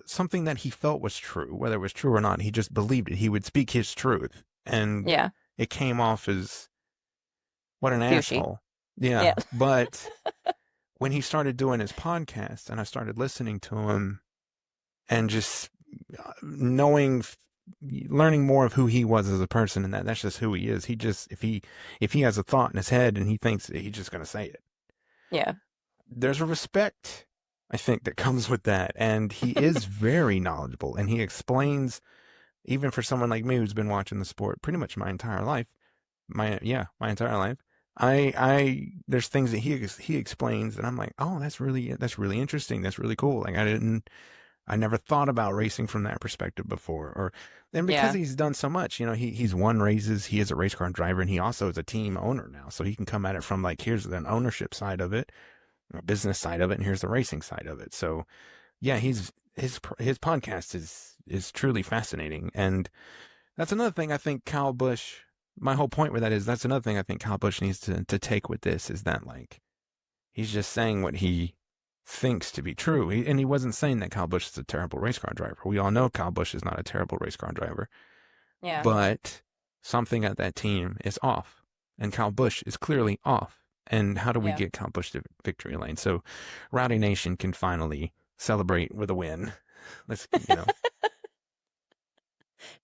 something that he felt was true, whether it was true or not. He just believed it. He would speak his truth, and Yeah. it came off as what an Douchey. asshole. Yeah, Yeah. but when he started doing his podcast and I started listening to him and just learning more of who he was as a person, and that's just who he is. He just, if he has a thought in his head and he thinks that, he's just going to say it. Yeah. There's a respect, I think, that comes with that. And he is very knowledgeable, and he explains, even for someone like me who's been watching the sport pretty much my entire life, my entire life. There's things that he explains that I'm like, oh, that's really interesting. That's really cool. Like I never thought about racing from that perspective before. And because Yeah. he's done so much, he's won races. He is a race car driver, and he also is a team owner now. So he can come at it from like, here's an ownership side of it, a business side of it, and here's the racing side of it. So yeah, his podcast is truly fascinating. And that's another thing I think Kyle Busch, my whole point with that is that's another thing I think Kyle Busch needs to take with this is that like he's just saying what he thinks to be true. And he wasn't saying that Kyle Busch is a terrible race car driver. We all know Kyle Busch is not a terrible race car driver, Yeah. but something at that team is off, and Kyle Busch is clearly off. And how do we Yeah. get Kyle Busch to victory lane so Rowdy Nation can finally celebrate with a win? Let's,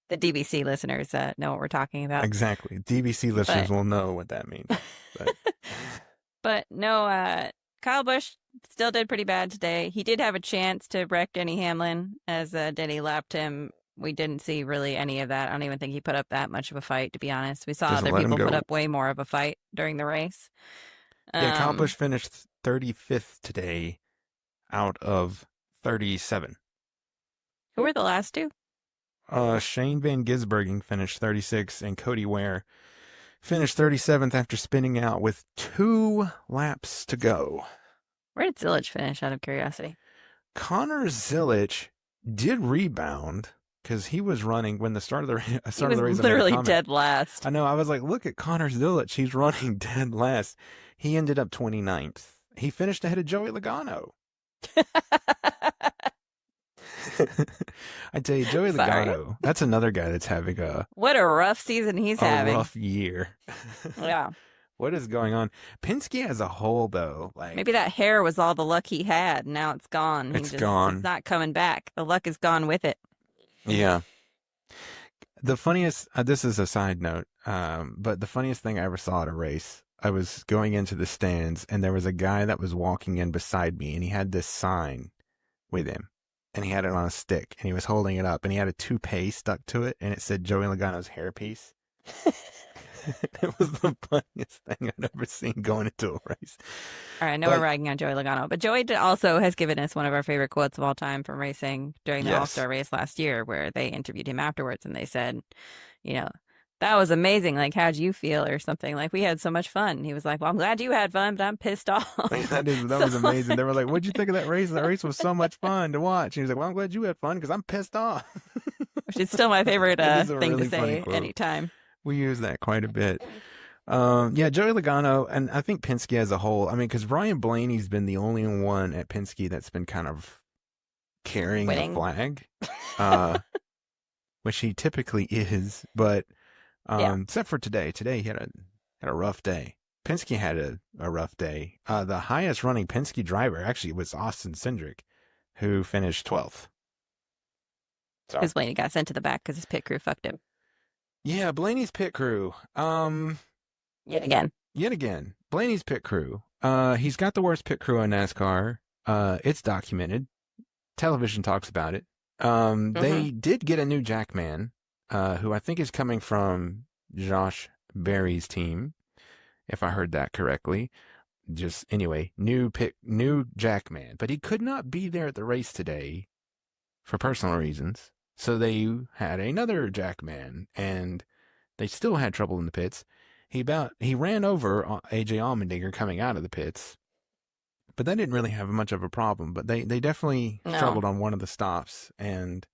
The DBC listeners know what we're talking about. exactly. DBC listeners will know what that means. But But no, Kyle Busch still did pretty bad today. He did have a chance to wreck Denny Hamlin as Denny lapped him. We didn't see really any of that. I don't even think he put up that much of a fight, to be honest. We saw just other let him people go. put up way more of a fight during the race. Yeah, Kyle Busch finished 35th today out of 37. Who were the last two? Shane Van Gisbergen finished 36, and Cody Ware finished 37th after spinning out with 2 laps to go. Where did Zilich finish, out of curiosity? Connor Zilich did rebound because he was running when the start of the race. He was literally dead last. I know. I was like, look at Connor Zilich. He's running dead last. He ended up 29th. He finished ahead of Joey Logano. I tell you, Joey Logano, that's another guy that's having what a rough season he's having. rough year. Yeah. What is going on? Penske as a whole, though, like Maybe that hair was all the luck he had. Now it's gone. It's gone. It's not coming back. The luck is gone with it. Yeah. The funniest, this is a side note, but the funniest thing I ever saw at a race, I was going into the stands and there was a guy that was walking in beside me and he had this sign with him. and he had it on a stick, and he was holding it up, and he had a toupee stuck to it, and it said Joey Logano's hairpiece. It was the funniest thing I'd ever seen going into a race. All right, I know we're But ragging on Joey Logano, but Joey also has given us one of our favorite quotes of all time from racing during the yes, All-Star race last year, where they interviewed him afterwards and they said, you know, that was amazing. Like, how'd you feel or something? Like, we had so much fun. He was like, well, I'm glad you had fun, but I'm pissed off. that So, was amazing. They were like, "What'd you think of that race? That race was so much fun to watch." And he was like, "Well, I'm glad you had fun because I'm pissed off." which is still my favorite It is a thing to really funny say quote. anytime. We use that quite a bit. Yeah, Joey Logano, and I think Penske as a whole. I mean, because Ryan Blaney's been the only one at Penske that's been kind of carrying the Winning. flag, uh, which he typically is. But Yeah. except for today, he had a rough day. Penske had a rough day. The highest running Penske driver actually was Austin Cindric, who finished 12th. So Because Blaney got sent to the back because his pit crew fucked him yeah, Blaney's pit crew. yet again. Yet again, Blaney's pit crew. He's got the worst pit crew in NASCAR. It's documented. Television talks about it. Hmm. They did get a new jackman, who I think is coming from Josh Berry's team, if I heard that correctly. Just anyway, new jackman, but he could not be there at the race today for personal reasons. So they had another jackman, and they still had trouble in the pits. He ran over AJ Allmendinger coming out of the pits, but they didn't really have much of a problem. But they definitely No. struggled on one of the stops, and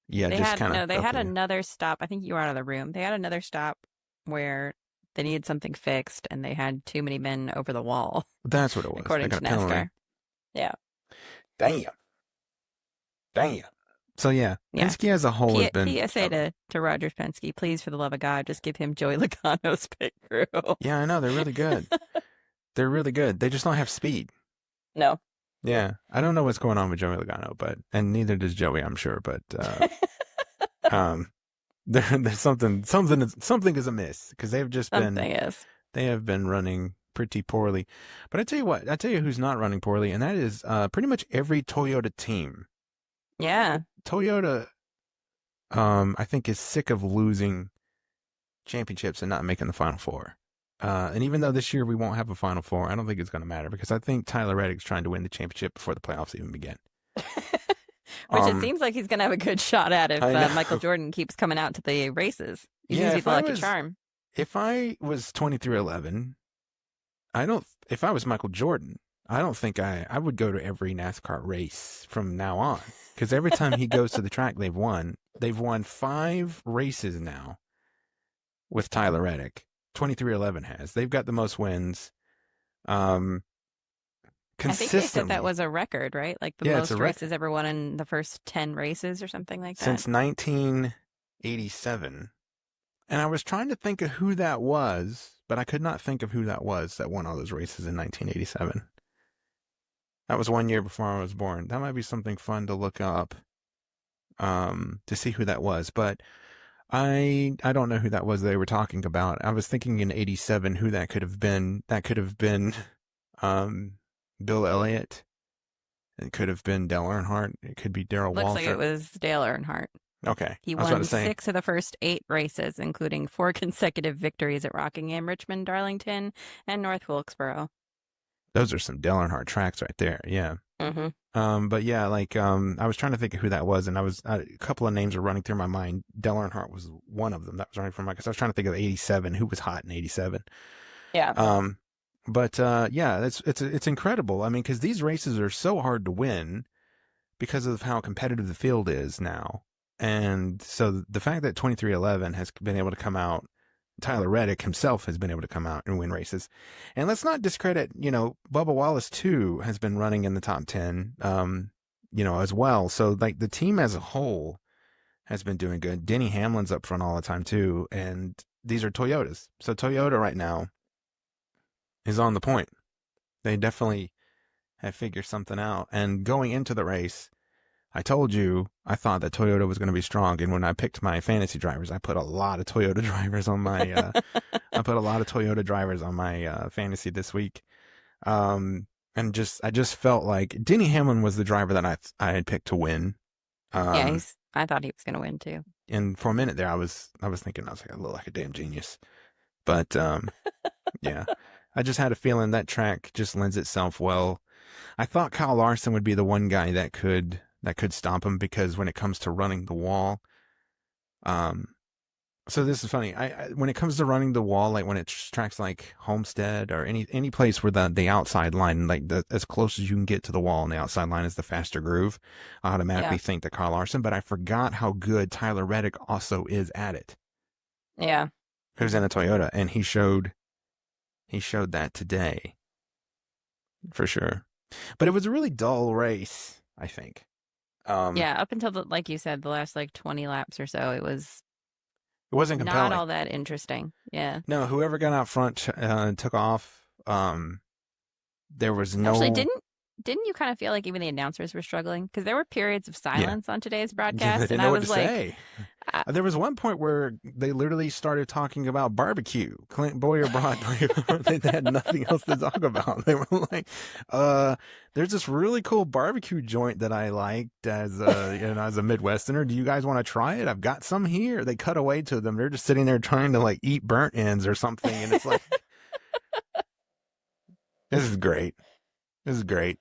yeah, They just had kind of no, they up had there. another stop. I think you were out of the room. They had another stop where they needed something fixed and they had too many men over the wall, That's what it was. They according got to a penalty. NASCAR. Yeah. Damn, damn. So yeah, Yeah. Penske as a whole has been PSA struggling. to Roger Penske, please, for the love of God, just give him Joey Logano's pit crew. Yeah, I know they're really good. They're really good. They just don't have speed. No. Yeah, I don't know what's going on with Joey Logano, but and neither does Joey, I'm sure. But um, there's something is amiss because Something is. they have been running pretty poorly. But I tell you what, I tell you who's not running poorly, and that is pretty much every Toyota team. Yeah. Toyota, I think is sick of losing championships and not making the Final Four. And even though this year we won't have a Final Four, I don't think it's going to matter because I think Tyler Reddick's trying to win the championship before the playoffs even begin. Which it Um, seems like he's going to have a good shot at if I Michael know. Jordan keeps coming out to the races. He seems Yeah, to be the lucky charm. if I was 23-11, I don't. If I was Michael Jordan, I don't think I would go to every NASCAR race from now on because every time he goes to the track, they've won. They've won 5 races now with Tyler Reddick. 23-11 has. They've got the most wins. Um, I think they said that consistently. was a record, right? Like the Yeah, it's a most record races ever won in the first 10 races or something like that. since 1987. And I was trying to think of who that was, but I could not think of who that was that won all those races in 1987. That was 1 year before I was born. That might be something fun to look up, to see who that was. But I don't know who that was they were talking about. I was thinking in '87 who that could have been. That could have been um, Bill Elliott. It could have been Dale Earnhardt. It could be Darrell Looks like it Waltrip. was Dale Earnhardt. Okay, He I was about won to say 6 of the first 8 races, including 4 consecutive victories at Rockingham, Richmond, Darlington, and North Wilkesboro. those are some Dale Earnhardt tracks right there. Yeah. Hmm. But yeah, like I was trying to think of who that was, and a couple of names were running through my mind. Dale Earnhardt was one of them that was running through my. Because I was trying to think of '87, who was hot in '87. Yeah. Um, but yeah, it's incredible. I mean, because these races are so hard to win because of how competitive the field is now, and so the fact that 2311 has been able to come out. Tyler Reddick himself has been able to come out and win races. And let's not discredit, Bubba Wallace too has been running in the top 10, as well. So like the team as a whole has been doing good. Denny Hamlin's up front all the time too. And these are Toyotas. So Toyota right now is on the point. They definitely have figured something out. And going into the race, I told you I thought that Toyota was going to be strong, and when I picked my fantasy drivers, I put a lot of Toyota drivers on my fantasy this week. and I just felt like Denny Hamlin was the driver that I had picked to win. Yeah, Um, I thought he was going to win too. and for a minute there, I was thinking I was like, I look like a damn genius. But yeah, I just had a feeling that track just lends itself well. I thought Kyle Larson would be the one guy that could stop him because when it comes to running the wall, um, so this is funny. When it comes to running the wall, like when it's tracks like Homestead or any place where the outside line, like as close as you can get to the wall on the outside line is the faster groove, I automatically Yeah. think to Kyle Larson. But I forgot how good Tyler Reddick also is at it. Yeah. Who's in a Toyota, and he showed that today for sure. But it was a really dull race, I think. Um, Yeah. Up until like you said, the last like 20 laps or so, it was it wasn't not compelling. all that interesting. Yeah. No, whoever got out front took off. There was Actually, no, didn't you kind of feel like even the announcers were struggling? Because there were periods of yeah, silence on today's yeah, they broadcast, didn't and know I what to was like, say. I, There was one point where they literally started talking about barbecue. Clint Boyer brought like they had nothing else to talk about. They were like, uh, there's this really cool barbecue joint that I liked as as a Midwesterner. Do you guys want to try it? I've got some here. They cut away to them. They're just sitting there trying to like eat burnt ends or something, and it's like, this is great. This is great.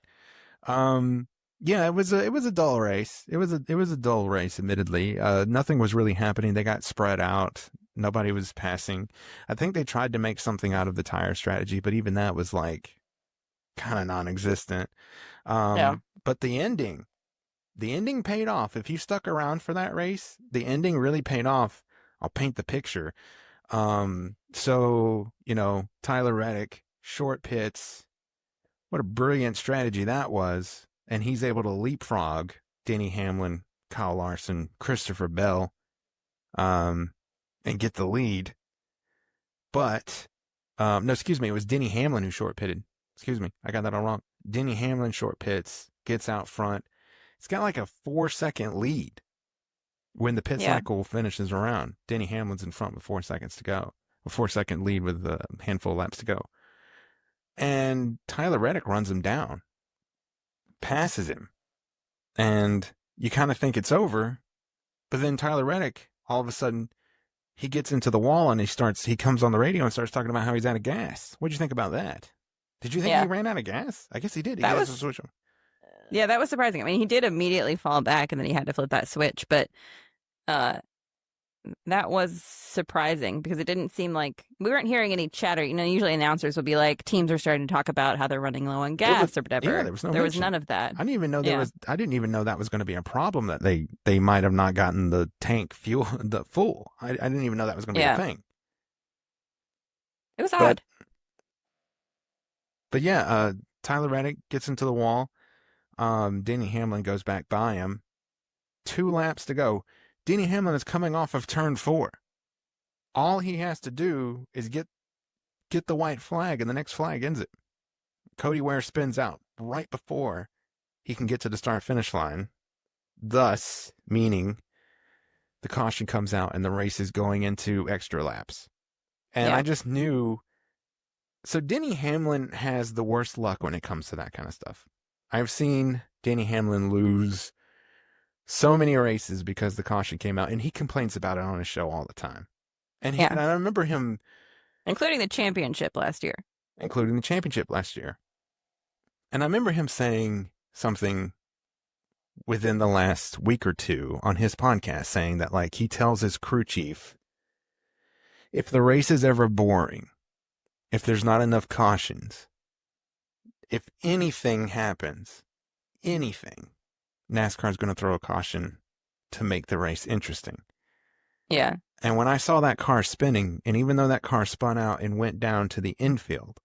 Um, yeah, it was a dull race. It was a dull race, admittedly. Nothing was really happening. They got spread out. Nobody was passing. I think they tried to make something out of the tire strategy, but even that was like kind of non-existent. yeah, But the ending paid off. If you stuck around for that race, the ending really paid off. I'll paint the picture. So, Tyler Reddick, short pits, what a brilliant strategy that was. And he's able to leapfrog Denny Hamlin, Kyle Larson, Christopher Bell, um, and get the lead. But, no, excuse me, it was Denny Hamlin who short pitted. Excuse me, I got that all wrong. Denny Hamlin short pits, gets out front. It's got like a 4 second lead when the pit yeah, cycle finishes around. Denny Hamlin's in front with 4 seconds to go. A 4 second lead with a handful of laps to go. And Tyler Reddick runs him down, passes him, and you kind of think it's over. But then Tyler Reddick, all of a sudden, he gets into the wall and he comes on the radio and starts talking about how he's out of gas. What'd you think about that? Did you think he yeah. ran out of gas? I guess he did. He That has to was switch him. yeah, that was surprising. I mean, he did immediately fall back, and then he had to flip that switch, but uh, that was surprising because it didn't seem like we weren't hearing any chatter. Usually announcers would be like, teams are starting to talk about how they're running low on It was, gas or yeah, whatever. there was no There was mention. none of that. Yeah, I didn't even know that was going to be a problem that they might have not gotten the tank fuel, the full. I didn't even know that was going to be a yeah. thing. It was But, odd. but yeah, Tyler Reddick gets into the wall. Denny Hamlin goes back by him. 2 laps to go. Denny Hamlin is coming off of turn 4. All he has to do is get the white flag, and the next flag ends it. Cody Ware spins out right before he can get to the start finish line, thus meaning the caution comes out and the race is going into extra laps. And I Yeah, just knew. So Denny Hamlin has the worst luck when it comes to that kind of stuff. I've seen Denny Hamlin lose so many races because the caution came out, and he complains about it on his show all the time. yeah. And I remember him, Including the championship last year. including the championship last year, and I remember him saying something within the last week or two on his podcast, saying that like he tells his crew chief, if the race is ever boring, if there's not enough cautions, if anything happens, anything, NASCAR's going to throw a caution to make the race interesting. Yeah, And when I saw that car spinning, and even though that car spun out and went down to the infield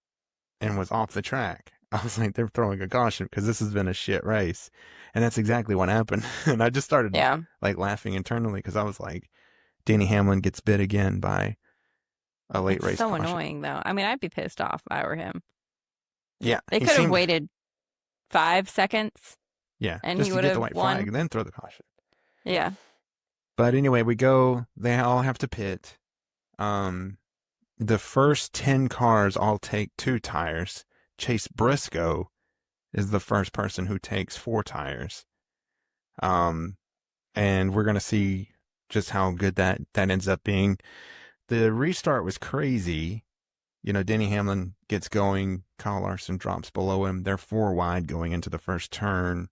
and was off the track, I was like, they're throwing a caution because this has been a shit race. And that's exactly what happened. And I just started yeah. like laughing internally because I was like, Danny Hamlin gets bit again by a late It's race so caution. annoying though. I mean, I'd be pissed off if I were him. Yeah, They he could have seemed, waited 5 seconds yeah, and just he to would get the have white flag won. and then throw the caution. Yeah, But anyway, they all have to pit. Um, the first 10 cars all take 2 tires. Chase Briscoe is the first person who takes four tires. Um, and we're going to see just how good that ends up being. The restart was crazy. Denny Hamlin gets going. Kyle Larson drops below him. They're four wide going into the first turn.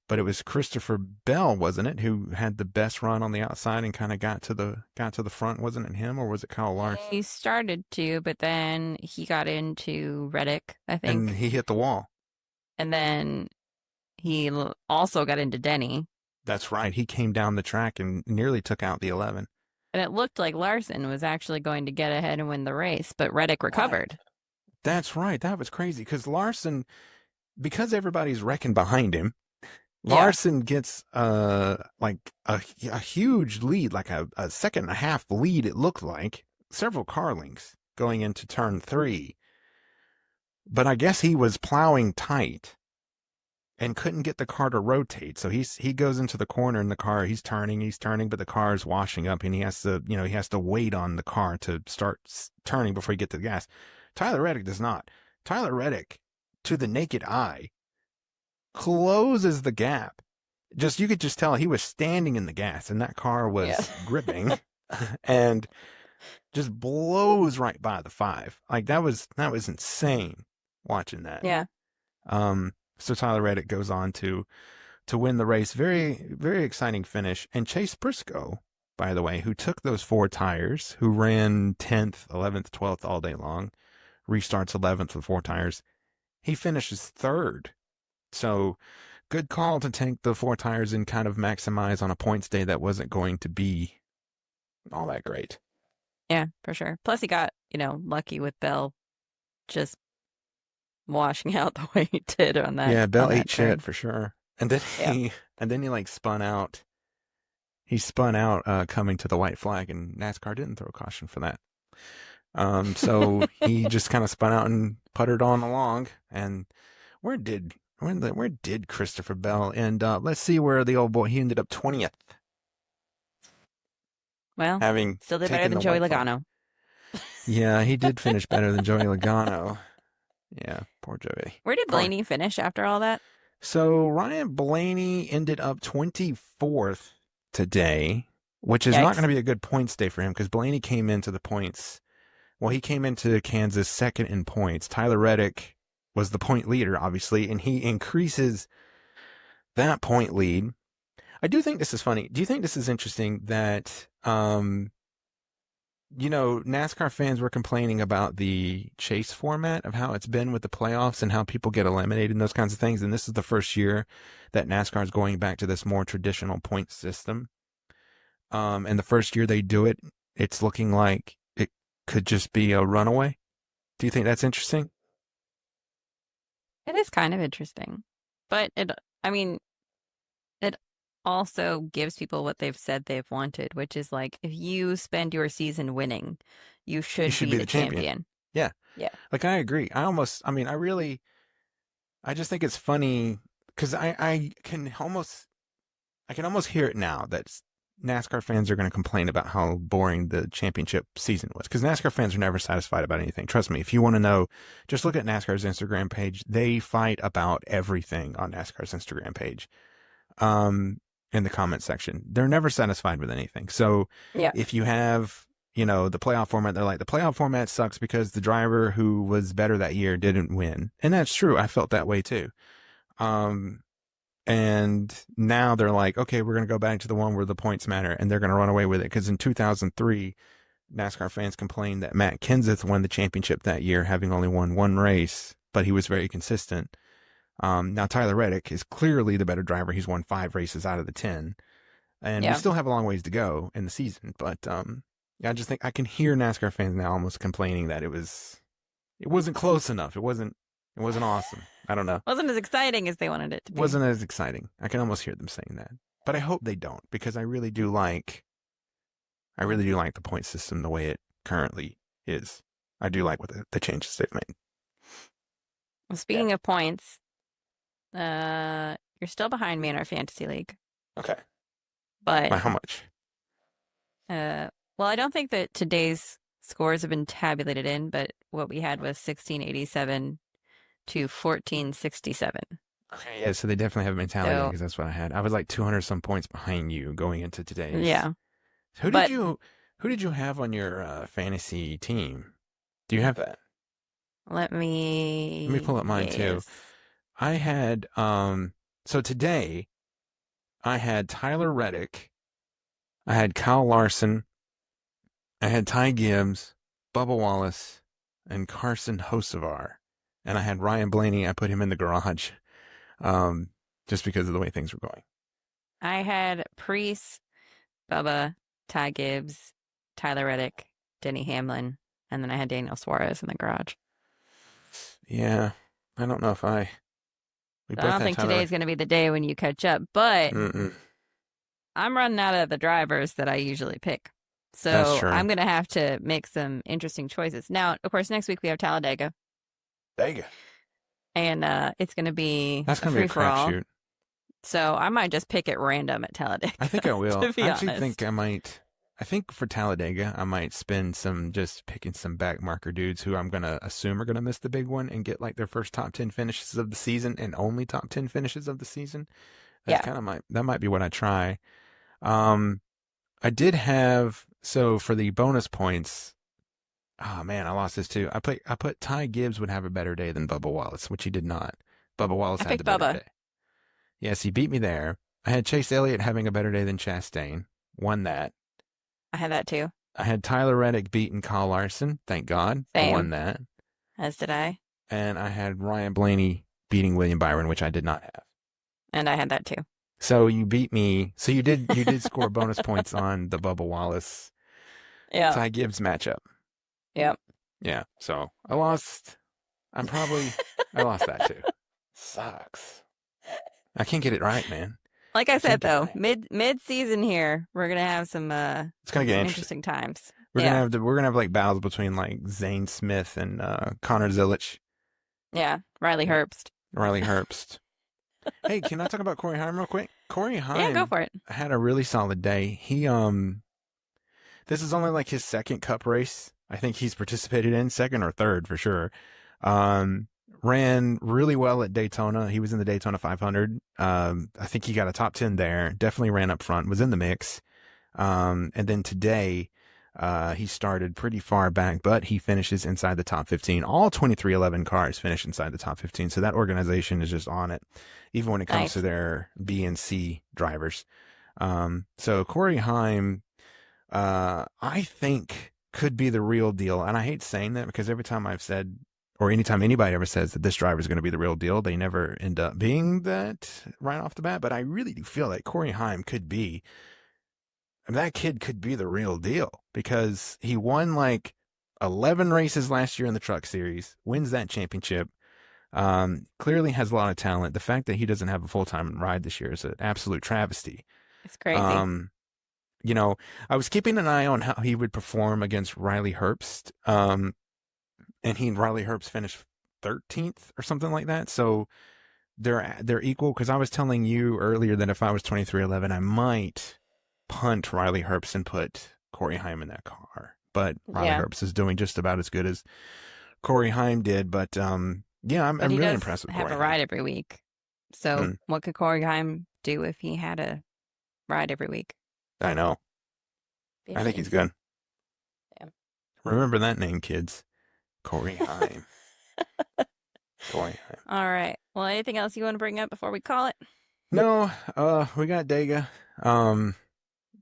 But it was Christopher Bell, wasn't it, who had the best run on the outside and kind of got to the front? Wasn't it him or was it Kyle Larson? He started to, but then he got into Reddick, I And think. he hit the wall. And then also got into Denny. That's right. He came down the track and nearly took out the 11. And it looked like Larson was actually going to get ahead and win the race, but Reddick Right. recovered. That's right. That was crazy because Larson, because everybody's wrecking behind him, Yeah. Larson gets like a huge lead, like a second and a half lead. It looked like several car lengths going into turn 3, but I guess he was plowing tight and couldn't get the car to rotate. So he goes into the corner in the car. He's turning, but the car is washing up, and he has to wait on the car to start turning before he get to the gas. Tyler Reddick does not. Tyler Reddick, to the naked eye, closes the gap. You could just tell he was standing in the gas, and that car Yeah. was gripping, and just blows right by the 5. Like that was insane watching that. Yeah. So Tyler Reddick goes on to win the race. Very, very exciting finish. And Chase Briscoe, by the way, who took those four tires, who ran 10th, 11th, 12th all day long, restarts 11th with four tires. He finishes third. So good call to take the four tires and kind of maximize on a points day that wasn't going to be all that great. Yeah, for sure. Plus he got, lucky with Bell just washing out the way he did on that Yeah, Bell ate turn. shit for sure. And then Yeah. he like spun out. He spun out coming to the white flag, and NASCAR didn't throw caution for that. So he just kind of spun out and puttered on along. And where did Christopher Bell end up? Let's see where the old boy, he ended up 20th, Well, having still did better taken than the Joey white flag. Logano. Yeah, he did finish better than Joey Logano. Yeah, poor Joey. Where did Poor. Blaney finish after all that? So Ryan Blaney ended up 24th today, which is not going Yikes. to be a good points day for him because Blaney came into the points. Well, he came into Kansas second in points. Tyler Reddick was the point leader, obviously, and he increases that point lead. I do think this is funny. Do you think this is interesting that NASCAR fans were complaining about the chase format of how it's been with the playoffs and how people get eliminated and those kinds of things. And this is the first year that NASCAR is going back to this more traditional point system. And the first year they do it, it's looking like it could just be a runaway. Do you think that's interesting? It is kind of interesting. But it also gives people what they've said they've wanted, which is like if you spend your season winning, you You should should be be the the champion. champion. Yeah. Yeah. Like I agree. I just think it's funny because I can almost hear it now that NASCAR fans are going to complain about how boring the championship season was because NASCAR fans are never satisfied about anything. Trust me, if you want to know, just look at NASCAR's Instagram page. They fight about everything on NASCAR's Instagram page. In the comment section, they're never satisfied with anything. So Yeah. if you have, the playoff format, they're like, the playoff format sucks because the driver who was better that year didn't win. And that's true. I felt that way too. And now they're like, okay, we're going to go back to the one where the points matter, and they're going to run away with it. Because in 2003, NASCAR fans complained that Matt Kenseth won the championship that year, having only won one race, but he was very consistent. Now Tyler Reddick is clearly the better driver. He's won 5 races out of the 10, and we Yeah. still have a long ways to go in the season. But I just think I can hear NASCAR fans now almost complaining that it wasn't close enough. It wasn't awesome. I don't know. Wasn't as exciting as they wanted it to be. Wasn't as exciting. I can almost hear them saying that. But I hope they don't because I really do like the point system the way it currently is. I do like what the changes they've made. Well, speaking of points, you're still behind me in our fantasy league. Okay. But By how much? well, I don't think that today's scores have been tabulated in, but what we had was 1687 to 1467. Okay, yeah, so they definitely have mentality So because that's what I had. I was like 200 some points behind you going into today's. yeah, Who did but you who did you have on your fantasy team? Do you have that? let Let me pull up me mine too. guess. I had so today I had Tyler Reddick, I had Kyle Larson, I had Ty Gibbs, Bubba Wallace, and Carson Hocevar. And I had Ryan Blaney, I put him in the garage. Um, just because of the way things were going. I had Priest, Bubba, Ty Gibbs, Tyler Reddick, Denny Hamlin, and then I had Daniel Suarez in the garage. Yeah. I don't know if we So I both don't had think today Tyler. is going to be the day when you catch up, but Mm-mm. I'm running out of the drivers that I usually pick. That's So true. I'm going to have to make some interesting choices. Now, of course, next week we have Talladega, Dang. and it's going to be That's a gonna be a free for all. crapshoot. So I might just pick at random at I think Talladega, I will. to I be actually think honest. I might. I think for Talladega, I might spend some just picking some back marker dudes who I'm gonna assume are gonna miss the big one and get like their first top 10 finishes of the season and only top 10 finishes of the season. That's Yeah, kind of that might be what I try. Um, I did have so for the bonus points. Oh man, I lost this too. I put Ty Gibbs would have a better day than Bubba Wallace, which he did not. Bubba Wallace I had the picked better Bubba. day. Yes, he beat me there. I had Chase Elliott having a better day than Chastain. Won that. I had that too. I had Tyler Reddick beating Kyle Larson. Thank God. I won Same, that. as did I. And I had Ryan Blaney beating William Byron, which I did not have. And I had that too. So you beat me. So you did score bonus points on the Bubba Wallace Yeah, Ty Gibbs matchup. yep. Yeah. So I lost. I lost that too. Sucks. I can't get it right, man. Like I I can't said get it though, right. mid season here, we're gonna have It's gonna get some interesting. interesting times. We're gonna Yeah, have we're gonna have like battles between like Zane Smith and Connor Zilich, yeah. Riley yeah, Herbst. Riley Herbst. Hey, can I talk about Corey Heim real quick? Corey Yeah, go Heim for it. had a really solid day. This is only like his second cup race. I think he's participated in second or third for sure. Um, ran really well at Daytona. He was in the Daytona 500. I think he got a top 10 there. Definitely ran up front. Was in the mix. And then today, he started pretty far back, but he finishes inside the top 15. All 2311 cars finish inside the top 15. So that organization is just on it, even when it comes to Nice. their B and C drivers. So Corey Heim, I think could be the real deal. And I hate saying that because every time I've said, or anytime anybody ever says that this driver is going to be the real deal, they never end up being that right off the bat. But I really do feel like Corey Heim could be, I mean, that kid could be the real deal because he won like 11 races last year in the truck series, wins that championship. Clearly has a lot of talent. The fact that he doesn't have a full-time ride this year is an absolute travesty. It's crazy. Um, you know, I was keeping an eye on how he would perform against Riley Herbst. And Riley Herbst finished 13th or something like that. So they're equal because I was telling you earlier that if I was 2311, I might punt Riley Herbst and put Corey Heim in that car. But Riley Yeah, Herbst is doing just about as good as Corey Heim did. But yeah, I'm but I'm he really does impressed with have Corey a Heim. ride every week. So Mm, what could Corey Haim do if he had a ride every week? I know. Be I think he's interesting. good. Yeah. Remember that name, kids. Corey Heim. Corey Heim. All right. Well, anything else you want to bring up before we call it? No, we got Dega.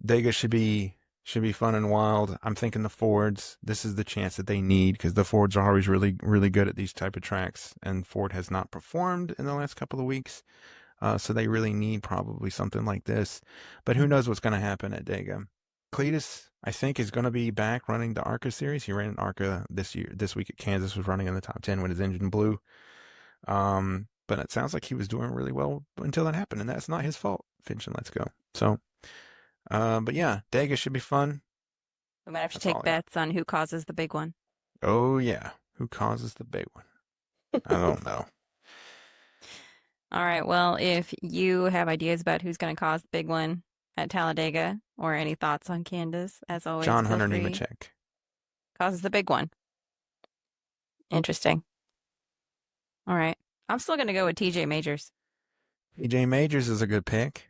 Dega should be fun and wild. I'm thinking the Fords. This is the chance that they need because the Fords are always really really good at these type of tracks, and Ford has not performed in the last couple of weeks. So they really need probably something like this. But who knows what's going to happen at Dega? Cletus, I think, is going to be back running the ARCA series. He ran an ARCA this week at Kansas, was running in the top 10 when his engine blew. But it sounds like he was doing really well until that happened, and that's not his fault. Finching, let's go. So, but yeah, Dega should be fun. We might have to That's all take I got. bets on who causes the big one. Oh yeah, who causes the big one? I don't know. All right. Well, if you have ideas about who's going to cause the big one at Talladega or any thoughts on Candace, as always, John feel Hunter free. Nemechek. Causes the big one. Interesting. All right. I'm still going to go with TJ Majors. PJ Majors is a good pick.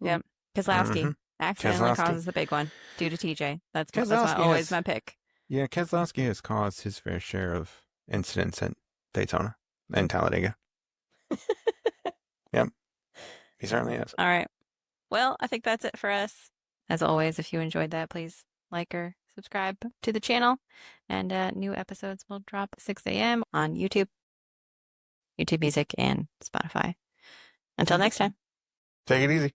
Yep. Keselowski Mm-hmm. accidentally Keselowski. causes the big one due to TJ. That's Keselowski always has, my pick. yeah, Keselowski has caused his fair share of incidents at Daytona and Talladega. Yep, he certainly is. All right. Well, I think that's it for us. As always, if you enjoyed that, please like or subscribe to the channel. And new episodes will drop at 6 a.m. on YouTube, YouTube Music, and Spotify. Until next time. Take it easy.